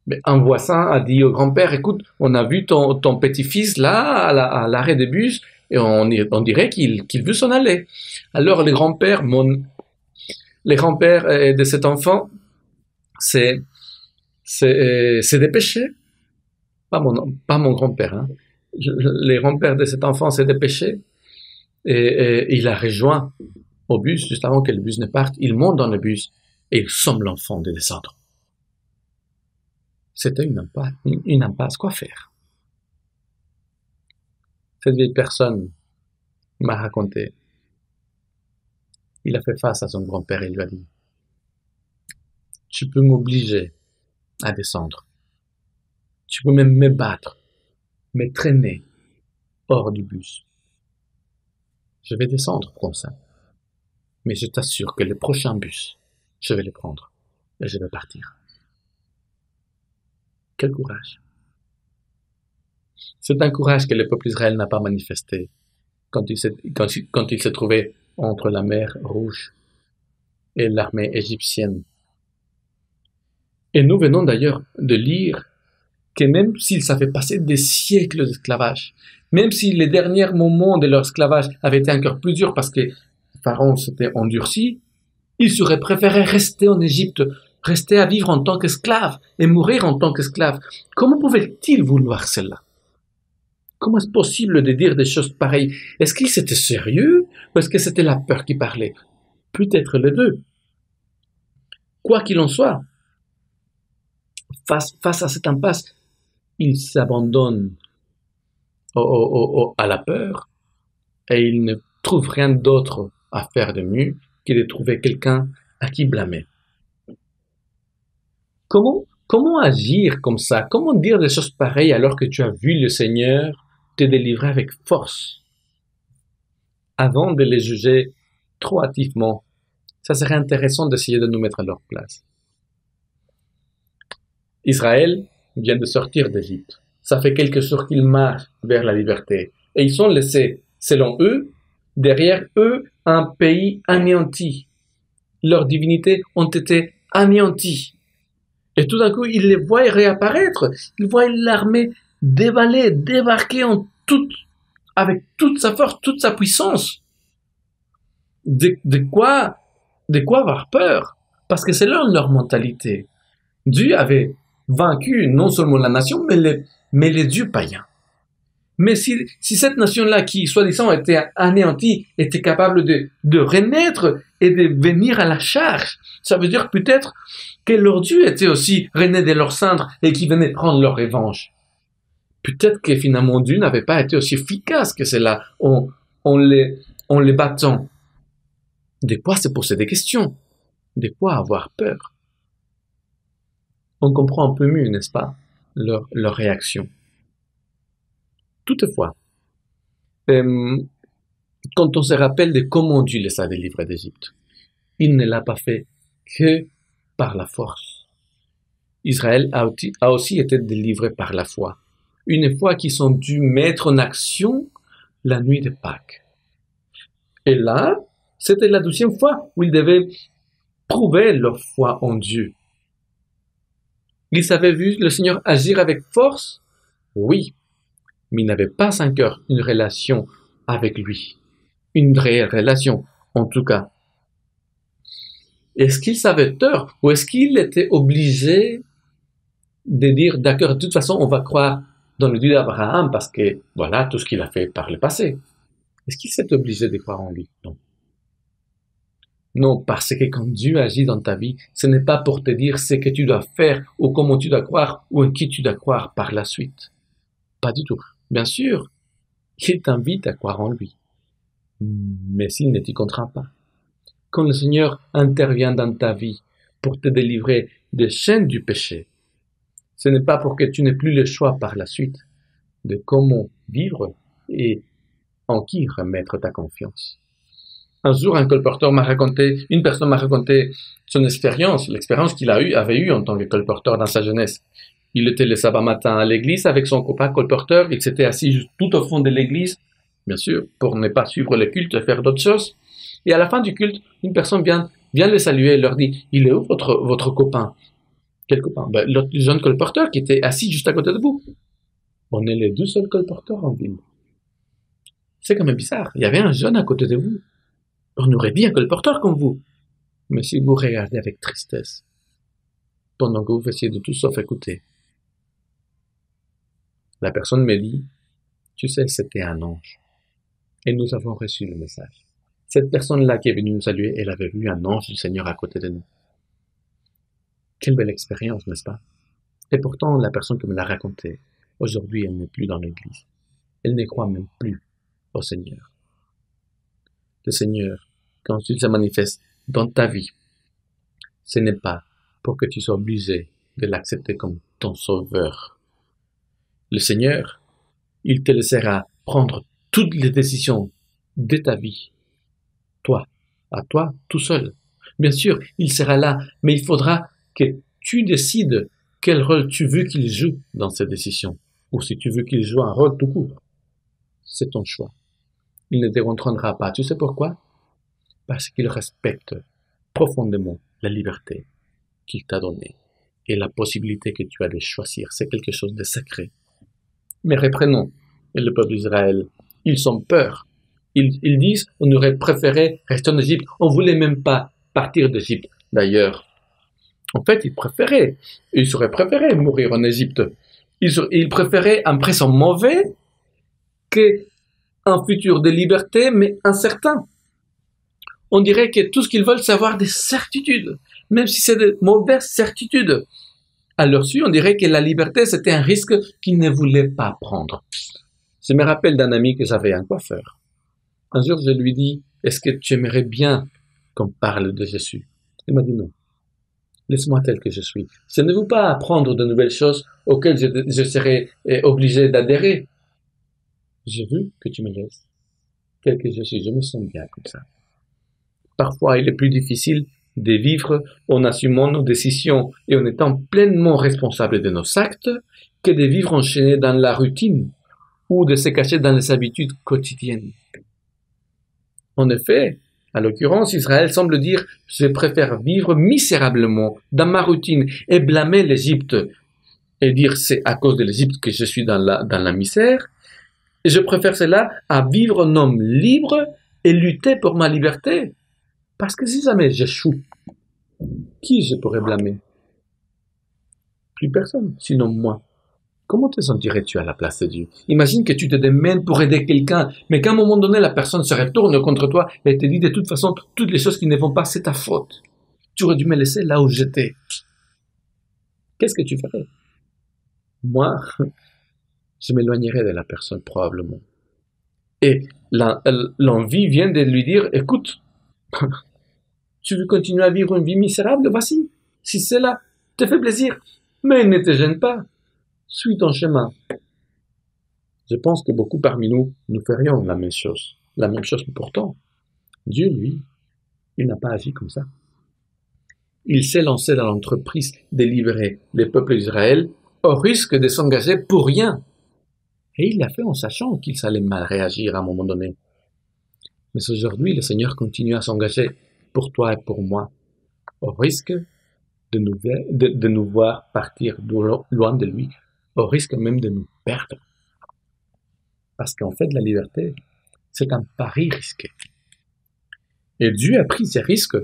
Mais un voisin a dit au grand-père, écoute, on a vu ton petit-fils là, à l'arrêt de bus, et on dirait qu'il veut s'en aller. Alors le grand-père de cet enfant s'est dépêché. Pas mon grand-père, hein. Le grand-père de cet enfant s'est dépêché et il a rejoint au bus juste avant que le bus ne parte. Il monte dans le bus et il somme l'enfant de descendre. C'était une impasse. Quoi faire? Cette vieille personne m'a raconté. Il a fait face à son grand-père et lui a dit, « Tu peux m'obliger à descendre. Tu peux même me battre, me traîner hors du bus. Je vais descendre comme ça. Mais je t'assure que le prochain bus, je vais le prendre et je vais partir. » Quel courage! C'est un courage que le peuple d'Israël n'a pas manifesté quand il se trouvait entre la mer Rouge et l'armée égyptienne. Et nous venons d'ailleurs de lire que même s'ils avaient passé des siècles d'esclavage, même si les derniers moments de leur esclavage avaient été encore plus durs parce que Pharaon s'était endurci, ils auraient préféré rester en Égypte, rester à vivre en tant qu'esclaves et mourir en tant qu'esclaves. Comment pouvaient-ils vouloir cela? Comment est-ce possible de dire des choses pareilles? Est-ce qu'il c'était sérieux ou est-ce que c'était la peur qui parlait? Peut-être les deux. Quoi qu'il en soit, face à cette impasse, il s'abandonne à la peur et il ne trouve rien d'autre à faire de mieux que de trouver quelqu'un à qui blâmer. Comment agir comme ça? Comment dire des choses pareilles alors que tu as vu le Seigneur te délivrer avec force? Avant de les juger trop hâtivement, ça serait intéressant d'essayer de nous mettre à leur place. Israël vient de sortir d'Égypte. Ça fait quelques jours qu'ils marchent vers la liberté. Et ils sont laissés, selon eux, derrière eux, un pays anéanti. Leurs divinités ont été anéanties. Et tout d'un coup, ils les voient réapparaître. Ils voient l'armée débarquer avec toute sa force, toute sa puissance. De quoi avoir peur? Parce que c'est leur mentalité. Dieu avait vaincu non seulement la nation, mais les dieux païens. Mais si cette nation-là, qui soi-disant était anéantie, était capable de renaître et de venir à la charge, ça veut dire peut-être que leur Dieu était aussi rené de leur cendre et qui venait prendre leur revanche. Peut-être que finalement Dieu n'avait pas été aussi efficace que cela en les battant. De quoi se poser des questions? De quoi avoir peur? On comprend un peu mieux, n'est-ce pas, leur réaction. Toutefois, quand on se rappelle de comment Dieu les a délivrés d'Égypte, il ne l'a pas fait que par la force. Israël a aussi été délivré par la foi. Une fois qu'ils ont dû mettre en action la nuit de Pâques. Et là, c'était la 12e fois où ils devaient prouver leur foi en Dieu. Ils avaient vu le Seigneur agir avec force? Oui. Mais ils n'avaient pas encore une relation avec lui. Une réelle relation, en tout cas. Est-ce qu'ils avaient tort ou est-ce qu'ils étaient obligés de dire, d'accord, de toute façon, on va croire dans le Dieu d'Abraham parce que, voilà, tout ce qu'il a fait par le passé. Est-ce qu'ils s'est obligé de croire en lui? Non. Non, parce que quand Dieu agit dans ta vie, ce n'est pas pour te dire ce que tu dois faire ou comment tu dois croire ou en qui tu dois croire par la suite. Pas du tout. Bien sûr, il t'invite à croire en lui. Mais s'il ne t'y contraint pas. Quand le Seigneur intervient dans ta vie pour te délivrer des chaînes du péché, ce n'est pas pour que tu n'aies plus le choix par la suite de comment vivre et en qui remettre ta confiance. Un jour, une personne m'a raconté son expérience, l'expérience qu'il avait eue en tant que colporteur dans sa jeunesse. Il était le sabbat matin à l'église avec son copain colporteur. Il s'était assis tout au fond de l'église, bien sûr, pour ne pas suivre le culte et faire d'autres choses. Et à la fin du culte, une personne vient les saluer et leur dit, il est où votre copain? Quel copain? L'autre jeune colporteur qui était assis juste à côté de vous. On est les deux seuls colporteurs en ville. C'est quand même bizarre. Il y avait un jeune à côté de vous. On aurait dit un colporteur comme vous. Mais si vous regardez avec tristesse, pendant que vous faisiez de tout sauf écouter, la personne me dit, tu sais, c'était un ange. Et nous avons reçu le message. Cette personne-là qui est venue nous saluer, elle avait vu un ange du Seigneur à côté de nous. Quelle belle expérience, n'est-ce pas? Et pourtant, la personne qui me l'a raconté, aujourd'hui, elle n'est plus dans l'église. Elle ne croit même plus au Seigneur. Le Seigneur, quand il se manifeste dans ta vie, ce n'est pas pour que tu sois obligé de l'accepter comme ton sauveur. Le Seigneur, il te laissera prendre toutes les décisions de ta vie. Toi, à toi, tout seul. Bien sûr, il sera là, mais il faudra que tu décides quel rôle tu veux qu'il joue dans ces décisions, ou si tu veux qu'il joue un rôle tout court. C'est ton choix. Il ne te contraindra pas. Tu sais pourquoi? Parce qu'il respecte profondément la liberté qu'il t'a donnée et la possibilité que tu as de choisir. C'est quelque chose de sacré. Mais reprenons le peuple d'Israël. Ils ont peur. Ils disent, on aurait préféré rester en Égypte. On voulait même pas partir d'Égypte. D'ailleurs, en fait, ils auraient préféré mourir en Égypte. Ils préféraient un présent mauvais qu'un futur de liberté, mais incertain. On dirait que tout ce qu'ils veulent, c'est avoir des certitudes, même si c'est de mauvaises certitudes. À leur su, on dirait que la liberté, c'était un risque qu'ils ne voulaient pas prendre. Je me rappelle d'un ami que j'avais, un coiffeur. Un jour, je lui dis, est-ce que tu aimerais bien qu'on parle de Jésus? Il m'a dit non. Laisse-moi tel que je suis. Je ne veux pas apprendre de nouvelles choses auxquelles je serais obligé d'adhérer. Je veux que tu me laisses tel que je suis. Je me sens bien comme ça. Parfois, il est plus difficile de vivre en assumant nos décisions et en étant pleinement responsable de nos actes que de vivre enchaîné dans la routine ou de se cacher dans les habitudes quotidiennes. En effet, à l'occurrence, Israël semble dire « Je préfère vivre misérablement dans ma routine et blâmer l'Égypte et dire c'est à cause de l'Égypte que je suis dans la misère. Et je préfère cela à vivre un homme libre et lutter pour ma liberté. Parce que si jamais j'échoue, qui je pourrais blâmer? Plus personne, sinon moi. Comment te sentirais-tu à la place de Dieu? Imagine que tu te démènes pour aider quelqu'un, mais qu'à un moment donné, la personne se retourne contre toi et te dit de toute façon, toutes les choses qui ne vont pas, c'est ta faute. Tu aurais dû me laisser là où j'étais. Qu'est-ce que tu ferais? Moi, je m'éloignerais de la personne probablement. Et l'envie vient de lui dire, écoute, tu veux continuer à vivre une vie misérable? Vas-y. Si cela te fait plaisir, mais ne te gêne pas. Suis ton chemin. Je pense que beaucoup parmi nous ferions la même chose. La même chose, mais pourtant, Dieu, lui, il n'a pas agi comme ça. Il s'est lancé dans l'entreprise de libérer le peuple d'Israël au risque de s'engager pour rien. Et il l'a fait en sachant qu'il allait mal réagir à un moment donné. Mais aujourd'hui, le Seigneur continue à s'engager pour toi et pour moi, au risque de nous voir partir loin de lui, au risque même de nous perdre. Parce qu'en fait, la liberté, c'est un pari risqué. Et Dieu a pris ces risques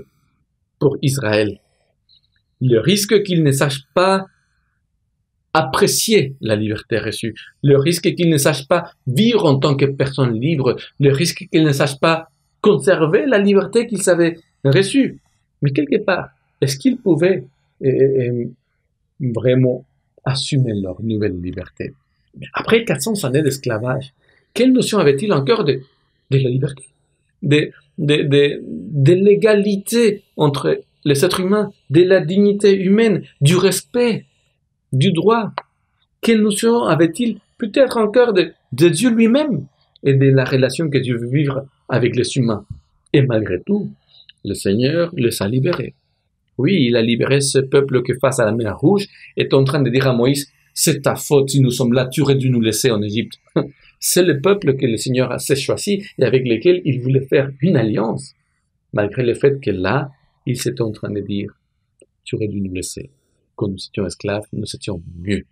pour Israël. Le risque qu'il ne sache pas apprécier la liberté reçue, le risque qu'il ne sache pas vivre en tant que personne libre, le risque qu'il ne sache pas conserver la liberté qu'il savait reçue. Mais quelque part, est-ce qu'ils pouvaient vraiment assumer leur nouvelle liberté? Mais après 400 années d'esclavage, quelle notion avait-il encore de la liberté, de l'égalité entre les êtres humains, de la dignité humaine, du respect, du droit? Quelle notion avait-il peut-être encore de Dieu lui-même et de la relation que Dieu veut vivre avec les humains? Et malgré tout, le Seigneur les a libérés. Oui, il a libéré ce peuple qui, face à la mer Rouge, est en train de dire à Moïse, c'est ta faute si nous sommes là, tu aurais dû nous laisser en Égypte. C'est le peuple que le Seigneur a choisi et avec lequel il voulait faire une alliance, malgré le fait que là, il s'était en train de dire, tu aurais dû nous laisser. Quand nous étions esclaves, nous étions mieux.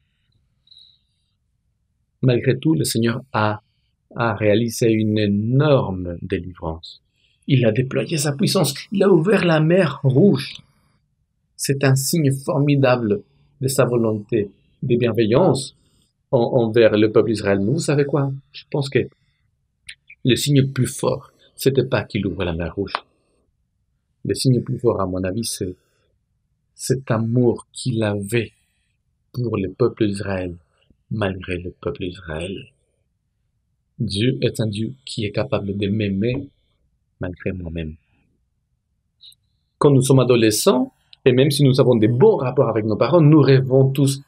Malgré tout, le Seigneur a réalisé une énorme délivrance. Il a déployé sa puissance, il a ouvert la mer Rouge. C'est un signe formidable de sa volonté, de bienveillance envers le peuple d'Israël. Mais vous savez quoi? Je pense que le signe plus fort, c'était pas qu'il ouvre la mer Rouge. Le signe plus fort, à mon avis, c'est cet amour qu'il avait pour le peuple d'Israël, malgré le peuple d'Israël. Dieu est un Dieu qui est capable de m'aimer malgré moi-même. Quand nous sommes adolescents, et même si nous avons des bons rapports avec nos parents, nous rêvons tous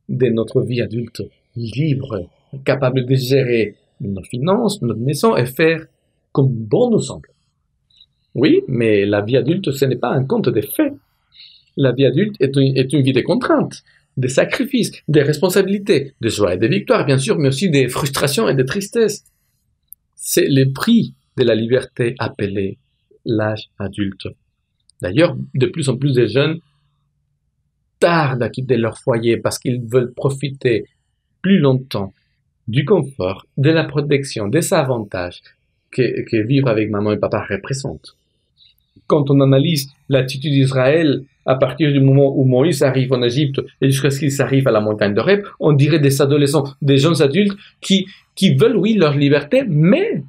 de notre vie adulte libre, capable de gérer nos finances, notre maison et faire comme bon nous semble. Oui, mais la vie adulte, ce n'est pas un conte de faits. La vie adulte est une vie de contraintes, de sacrifices, de responsabilités, de joie et de victoires, bien sûr, mais aussi des frustrations et de tristesses. C'est le prix de la liberté appelée l'âge adulte. D'ailleurs, de plus en plus de jeunes tardent à quitter leur foyer parce qu'ils veulent profiter plus longtemps du confort, de la protection, des avantages que vivre avec maman et papa représente. Quand on analyse l'attitude d'Israël à partir du moment où Moïse arrive en Égypte et jusqu'à ce qu'il s'arrive à la montagne d'Horeb, on dirait des adolescents, des jeunes adultes qui qui veulent, oui, leur liberté, mais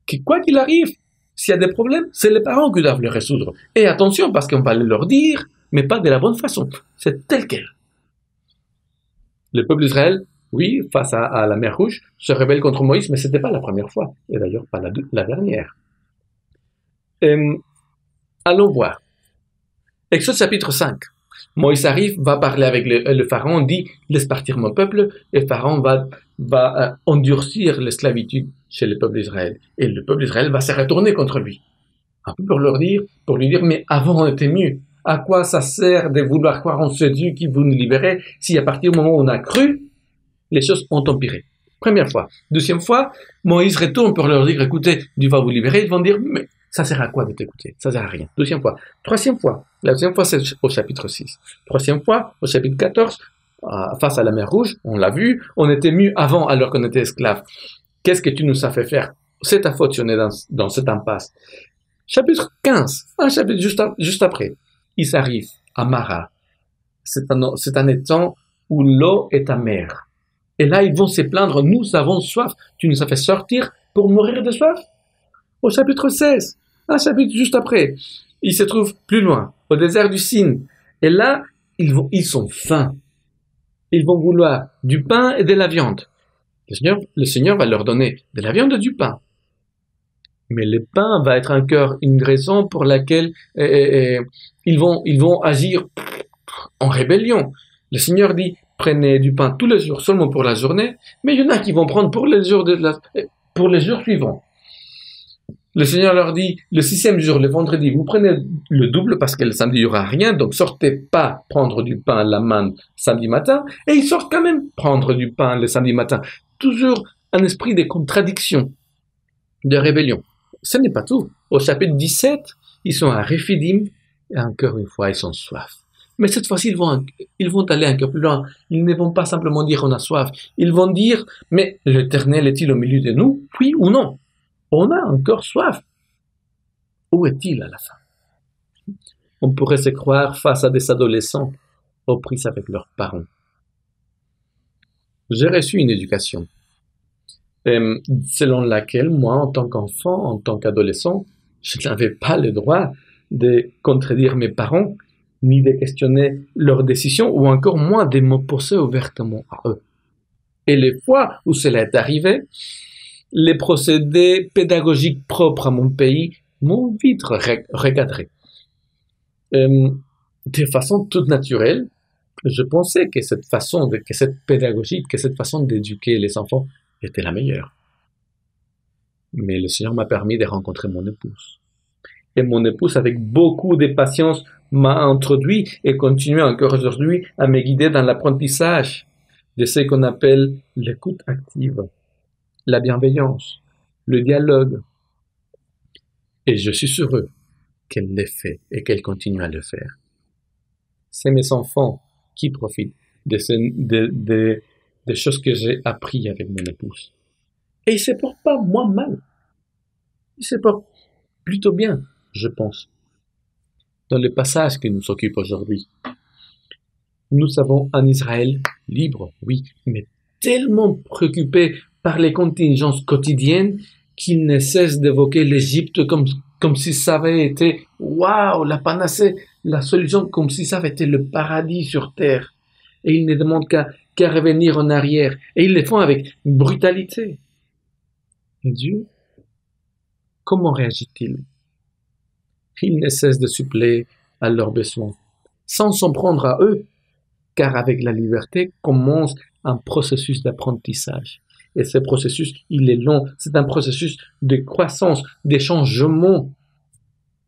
que quoi qu'il arrive, s'il y a des problèmes, c'est les parents qui doivent les résoudre. Et attention, parce qu'on va leur dire, mais pas de la bonne façon. C'est tel quel. Le peuple d'Israël, oui, face à la mer Rouge, se rebelle contre Moïse, mais ce n'était pas la première fois, et d'ailleurs pas la dernière. Allons voir. Exode chapitre 5. Moïse arrive, va parler avec le pharaon, dit « Laisse partir mon peuple », et pharaon va endurcir l'esclavitude chez le peuple d'Israël. Et le peuple d'Israël va se retourner contre lui. Un peu pour lui dire « Mais avant on était mieux. À quoi ça sert de vouloir croire en ce Dieu qui vous nous libérait si à partir du moment où on a cru, les choses ont empiré ?» Première fois. Deuxième fois, Moïse retourne pour leur dire « Écoutez, Dieu va vous libérer. » Ils vont dire « Mais ça sert à quoi de t'écouter? Ça sert à rien. » Deuxième fois. Troisième fois. La deuxième fois, c'est au chapitre 6. Troisième fois, au chapitre 14, face à la mer Rouge, on l'a vu, on était mieux avant alors qu'on était esclaves. Qu'est-ce que tu nous as fait faire? C'est ta faute si on est dans cette impasse. Chapitre 15, un chapitre juste après. Ils arrivent à Mara. C'est un étang où l'eau est amère. Et là, ils vont se plaindre, nous avons soif. Tu nous as fait sortir pour mourir de soif? Au chapitre 16, un chapitre juste après. Ils se trouvent plus loin, au désert du Sin. Et là, ils sont faim. Ils vont vouloir du pain et de la viande. Le Seigneur va leur donner de la viande et du pain. Mais le pain va être encore une raison pour laquelle ils vont agir en rébellion. Le Seigneur dit, prenez du pain tous les jours, seulement pour la journée, mais il y en a qui vont prendre pour les jours suivants. Le Seigneur leur dit, le 6e jour, le vendredi, vous prenez le double parce que le samedi, il n'y aura rien, donc sortez pas prendre du pain à la main samedi matin, et ils sortent quand même prendre du pain le samedi matin. Toujours un esprit de contradiction, de rébellion. Ce n'est pas tout. Au chapitre 17, ils sont à Rephidim, et encore une fois, ils ont soif. Mais cette fois-ci, ils vont aller encore plus loin. Ils ne vont pas simplement dire on a soif. Ils vont dire, mais l'Éternel est-il au milieu de nous? Oui ou non? On a encore soif. Où est-il à la fin? On pourrait se croire face à des adolescents aux prises avec leurs parents. J'ai reçu une éducation selon laquelle moi, en tant qu'enfant, en tant qu'adolescent, je n'avais pas le droit de contredire mes parents, ni de questionner leurs décisions, ou encore moins de m'opposer ouvertement à eux. Et les fois où cela est arrivé, les procédés pédagogiques propres à mon pays m'ont vite recadré. De façon toute naturelle, je pensais que cette pédagogie, que cette façon d'éduquer les enfants était la meilleure. Mais le Seigneur m'a permis de rencontrer mon épouse. Et mon épouse, avec beaucoup de patience, m'a introduit et continue encore aujourd'hui à me guider dans l'apprentissage de ce qu'on appelle l'écoute active, la bienveillance, le dialogue. Et je suis heureux qu'elle l'ait fait et qu'elle continue à le faire. C'est mes enfants qui profitent des choses que j'ai apprises avec mon épouse. Et ils ne se portent pas moins mal. Ils se portent plutôt bien, je pense. Dans le passage qui nous occupe aujourd'hui, nous avons un Israël libre, oui, mais tellement préoccupé par les contingences quotidiennes qu'il ne cesse d'évoquer l'Égypte comme si ça avait été, waouh, la panacée, la solution, comme si ça avait été le paradis sur terre. Et ils ne demandent qu'à revenir en arrière. Et ils le font avec brutalité. Et Dieu, comment réagit-il? Il ne cesse de suppléer à leurs besoins, sans s'en prendre à eux, car avec la liberté commence un processus d'apprentissage. Et ce processus, il est long, c'est un processus de croissance, de changement.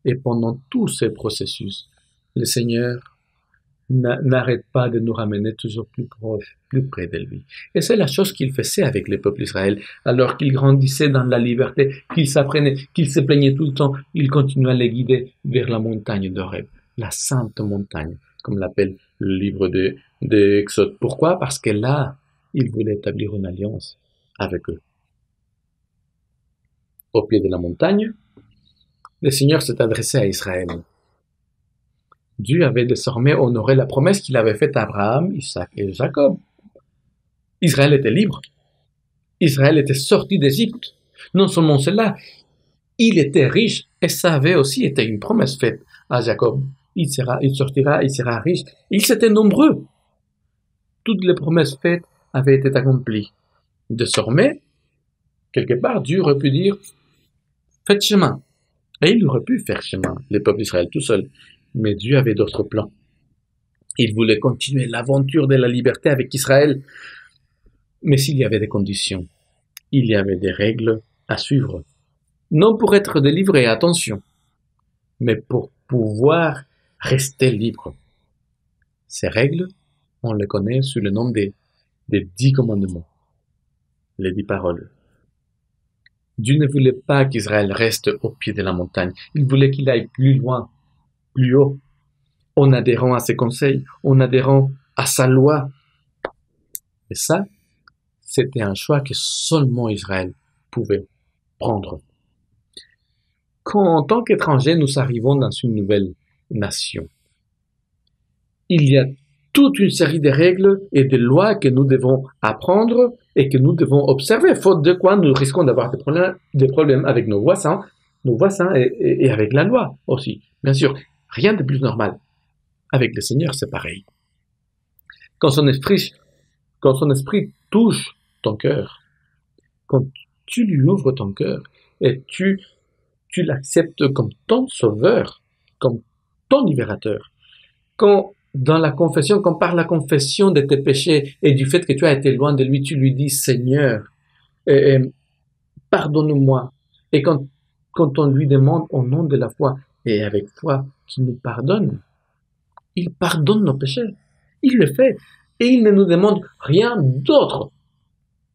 Et pendant tout ce processus, le Seigneur n'arrête pas de nous ramener toujours plus proche, plus près de lui. Et c'est la chose qu'il faisait avec le peuple d'Israël. Alors qu'il grandissait dans la liberté, qu'il s'apprenait, qu'il se plaignait tout le temps, il continuait à les guider vers la montagne d'Horeb, la sainte montagne, comme l'appelle le livre de Exode. Pourquoi? Parce que là, il voulait établir une alliance avec eux. Au pied de la montagne, le Seigneur s'est adressé à Israël. Dieu avait désormais honoré la promesse qu'il avait faite à Abraham, Isaac et Jacob. Israël était libre. Israël était sorti d'Égypte. Non seulement cela, il était riche et ça avait aussi été une promesse faite à Jacob. Il sortira, il sera riche. Ils étaient nombreux. Toutes les promesses faites avaient été accomplies. Désormais, quelque part, Dieu aurait pu dire « Faites chemin ». Et il aurait pu faire chemin, le peuple d'Israël tout seul. Mais Dieu avait d'autres plans. Il voulait continuer l'aventure de la liberté avec Israël. Mais s'il y avait des conditions, il y avait des règles à suivre. Non pour être délivré, attention, mais pour pouvoir rester libre. Ces règles, on les connaît sous le nom des 10 commandements, les 10 paroles. Dieu ne voulait pas qu'Israël reste au pied de la montagne. Il voulait qu'il aille plus loin, plus haut, en adhérant à ses conseils, en adhérant à sa loi. Et ça, c'était un choix que seulement Israël pouvait prendre. Quand, en tant qu'étrangers, nous arrivons dans une nouvelle nation, il y a toute une série de règles et de lois que nous devons apprendre et que nous devons observer, faute de quoi nous risquons d'avoir des problèmes avec nos voisins et avec la loi aussi. Bien sûr, rien de plus normal. Avec le Seigneur, c'est pareil. Quand son esprit touche ton cœur, quand tu lui ouvres ton cœur et tu l'acceptes comme ton sauveur, comme ton libérateur, quand dans la confession, quand par la confession de tes péchés et du fait que tu as été loin de lui, tu lui dis Seigneur, pardonne-moi. Et quand on lui demande au nom de la foi et avec foi qu'il nous pardonne, il pardonne nos péchés. Il le fait. Et il ne nous demande rien d'autre.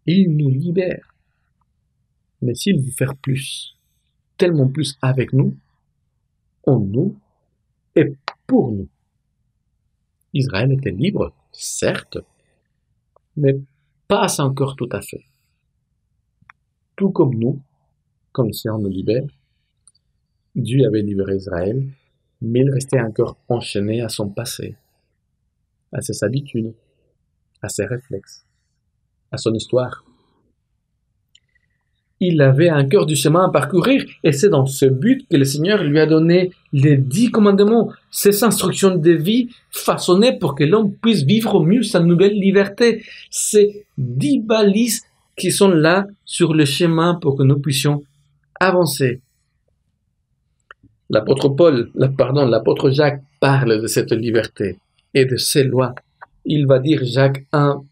Il nous libère. Mais s'il veut faire plus, tellement plus avec nous, en nous et pour nous. Israël était libre, certes, mais pas encore tout à fait. Tout comme nous, quand le Seigneur nous libère, Dieu avait libéré Israël, mais il restait encore enchaîné à son passé, à ses habitudes, à ses réflexes, à son histoire. Il avait encore du chemin à parcourir et c'est dans ce but que le Seigneur lui a donné les 10 commandements, ces instructions de vie façonnées pour que l'homme puisse vivre au mieux sa nouvelle liberté, ces 10 balises qui sont là sur le chemin pour que nous puissions avancer. L'apôtre Jacques parle de cette liberté et de ces lois. Il va dire, Jacques 1,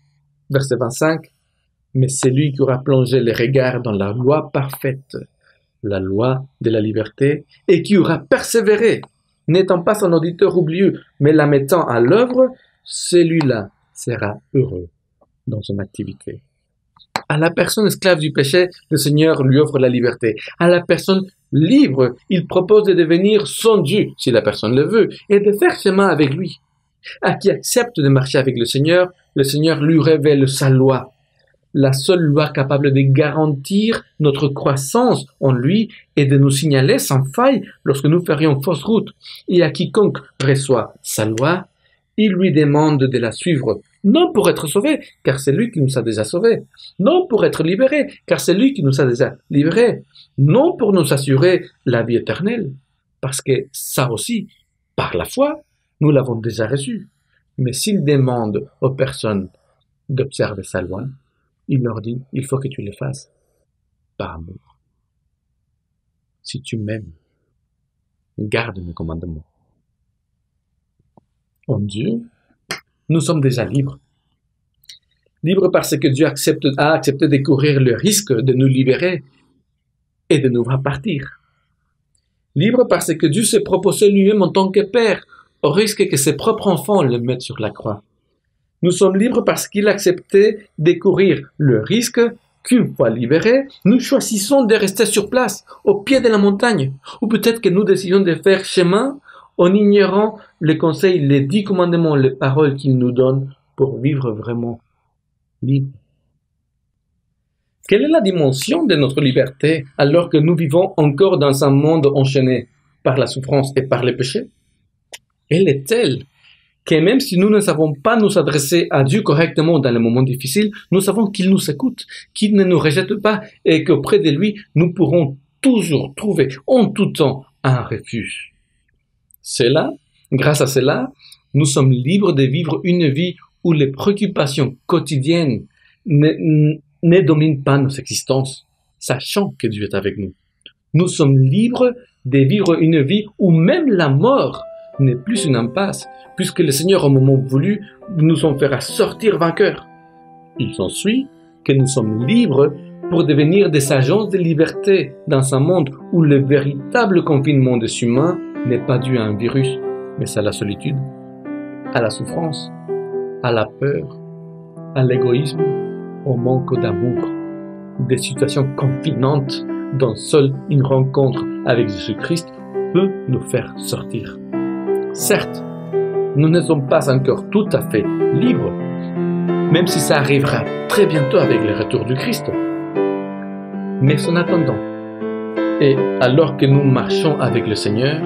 verset 25, « Mais c'est lui qui aura plongé les regards dans la loi parfaite, la loi de la liberté, et qui aura persévéré, n'étant pas un auditeur oublieux, mais la mettant à l'œuvre, celui-là sera heureux dans son activité. » À la personne esclave du péché, le Seigneur lui offre la liberté. À la personne libre, il propose de devenir son Dieu, si la personne le veut, et de faire chemin avec lui. À qui accepte de marcher avec le Seigneur lui révèle sa loi, la seule loi capable de garantir notre croissance en lui et de nous signaler sans faille lorsque nous ferions fausse route. Et à quiconque reçoit sa loi, il lui demande de la suivre, non pour être sauvé, car c'est lui qui nous a déjà sauvés, non pour être libéré, car c'est lui qui nous a déjà libérés, non pour nous assurer la vie éternelle, parce que ça aussi, par la foi, nous l'avons déjà reçu. Mais s'il demande aux personnes d'observer sa loi, il leur dit, il faut que tu le fasses par amour. Si tu m'aimes, garde mes commandements. En Dieu, nous sommes déjà libres. Libres parce que Dieu a accepté de courir le risque de nous libérer et de nous voir partir. Libres parce que Dieu s'est proposé lui-même en tant que Père, au risque que ses propres enfants le mettent sur la croix. Nous sommes libres parce qu'il a accepté de courir le risque qu'une fois libérés, nous choisissons de rester sur place, au pied de la montagne, ou peut-être que nous décidons de faire chemin en ignorant les conseils, les 10 commandements, les paroles qu'il nous donne pour vivre vraiment libre. Quelle est la dimension de notre liberté alors que nous vivons encore dans un monde enchaîné par la souffrance et par les péchés? Elle est telle que même si nous ne savons pas nous adresser à Dieu correctement dans les moments difficiles, nous savons qu'il nous écoute, qu'il ne nous rejette pas et qu'auprès de lui, nous pourrons toujours trouver en tout temps un refuge. Grâce à cela, nous sommes libres de vivre une vie où les préoccupations quotidiennes ne dominent pas nos existences, sachant que Dieu est avec nous. Nous sommes libres de vivre une vie où même la mort n'est plus une impasse, puisque le Seigneur, au moment voulu, nous en fera sortir vainqueurs. Il s'ensuit que nous sommes libres pour devenir des agents de liberté dans un monde où le véritable confinement des humains n'est pas dû à un virus, mais à la solitude, à la souffrance, à la peur, à l'égoïsme, au manque d'amour, des situations confinantes dont seule une rencontre avec Jésus-Christ peut nous faire sortir. Certes, nous ne sommes pas encore tout à fait libres, même si ça arrivera très bientôt avec le retour du Christ. Mais en attendant, et alors que nous marchons avec le Seigneur,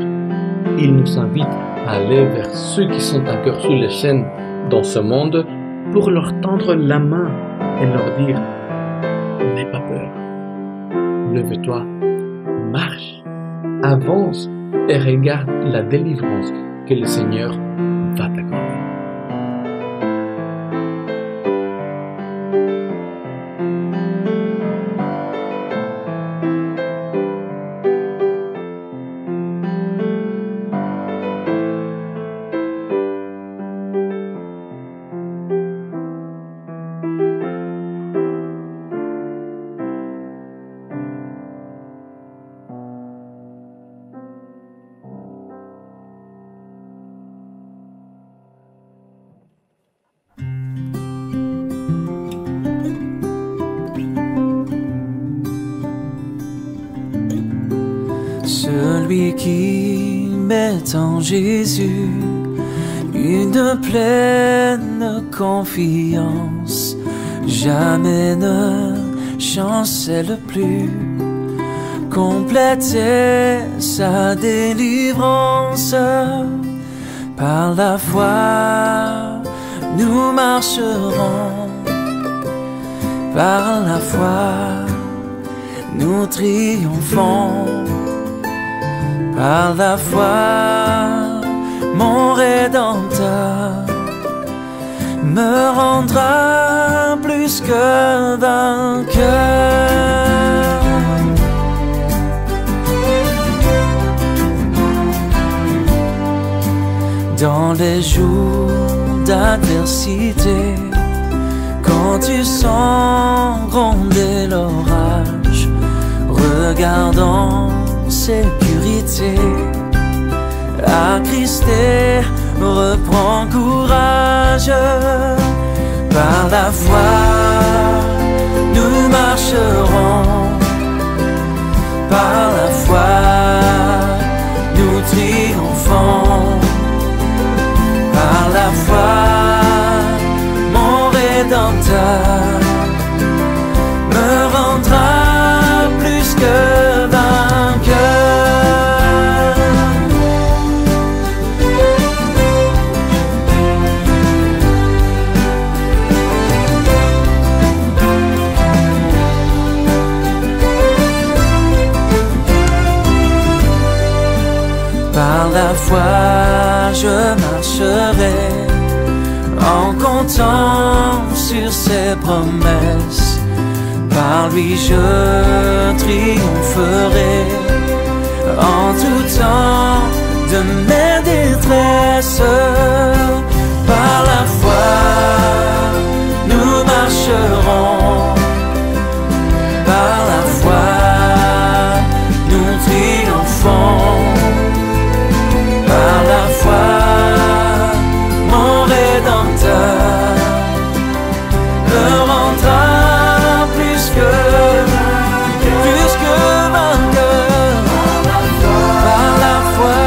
il nous invite à aller vers ceux qui sont encore sous les chaînes dans ce monde pour leur tendre la main et leur dire « N'aie pas peur, lève-toi, marche, avance et regarde la délivrance que le Seigneur va t'accorder. » Celui qui met en Jésus une pleine confiance, jamais ne chancelle plus, compléter sa délivrance. Par la foi, nous marcherons, par la foi, nous triomphons. Par la foi, mon Rédempteur me rendra plus que vainqueur. Dans les jours d'adversité, quand tu sens gronder l'orage, regardant sécurité, attristé, reprends courage. Par la foi, nous marcherons, par la foi, nous triomphons. Par la foi, mon Rédempteur me rendra plus que vainqueur. Par la foi, je marcherai en comptant sur ses promesses. Par lui, je triompherai en tout temps de mes détresses. Par la foi, nous marcherons. Par la foi, nous triomphons. Par la foi, mon Rédempteur me rendra plus que vainqueur. Par la foi,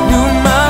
nous marcherons.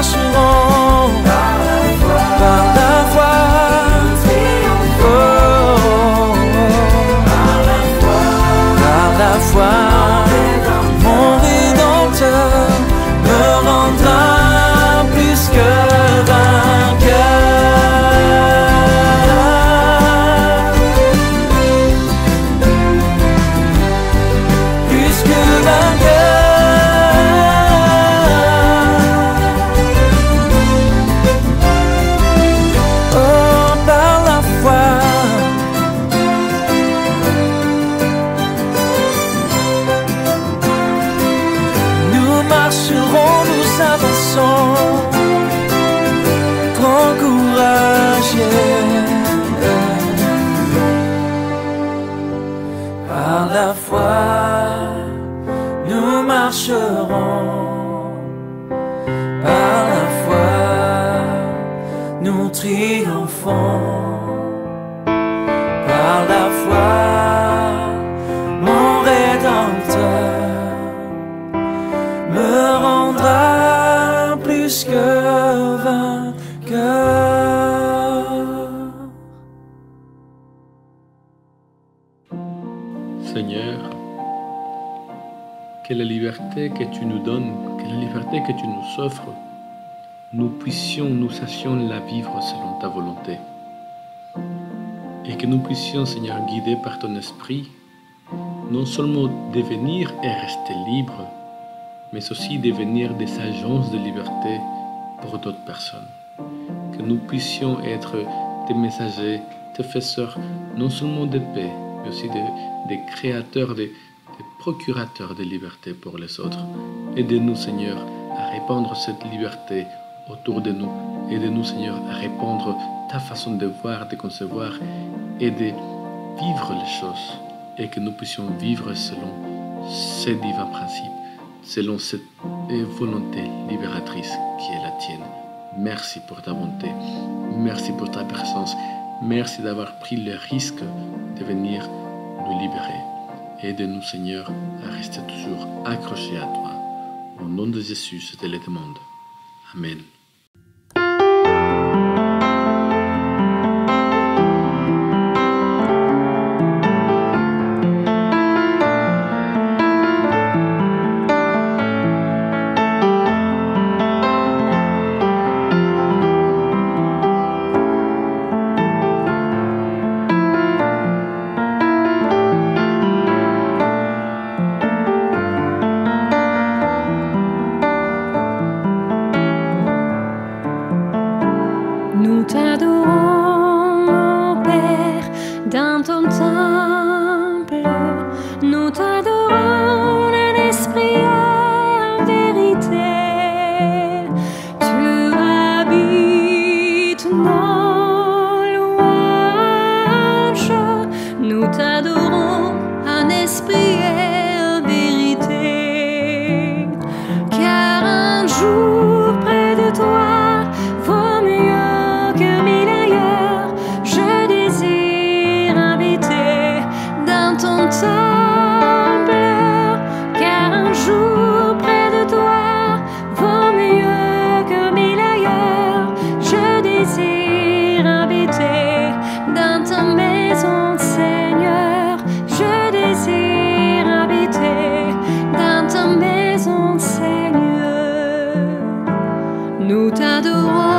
triomphant. Par la foi, mon Rédempteur me rendra plus que vainqueur. Seigneur, que la liberté que tu nous donnes, que la liberté que tu nous offres, nous sachions la vivre selon ta volonté. Et que nous puissions, Seigneur, guidés par ton esprit, non seulement devenir et rester libres, mais aussi devenir des agences de liberté pour d'autres personnes. Que nous puissions être des messagers, des faiseurs, non seulement de paix, mais aussi des créateurs, des procurateurs de liberté pour les autres. Aidez-nous, Seigneur, à répandre cette liberté autour de nous. Aidez-nous, Seigneur, à répandre ta façon de voir, de concevoir et de vivre les choses. Et que nous puissions vivre selon ces divins principes, selon cette volonté libératrice qui est la tienne. Merci pour ta bonté. Merci pour ta présence. Merci d'avoir pris le risque de venir nous libérer. Aide-nous, Seigneur, à rester toujours accrochés à toi. Au nom de Jésus, je te le demande. Amen. Nous t'adorons, ô Père, dans ton temple. Nous t'adorons en esprit en vérité. Tu habites nos louanges. Nous t'adorons en esprit et en vérité. Car un jour près de toi vaut mieux que mille ailleurs. Je désire habiter dans ton temple, car un jour près de toi vaut mieux que mille ailleurs. Je désire habiter dans ta maison, Seigneur. Je désire habiter dans ta maison, Seigneur. Nous t'adorons.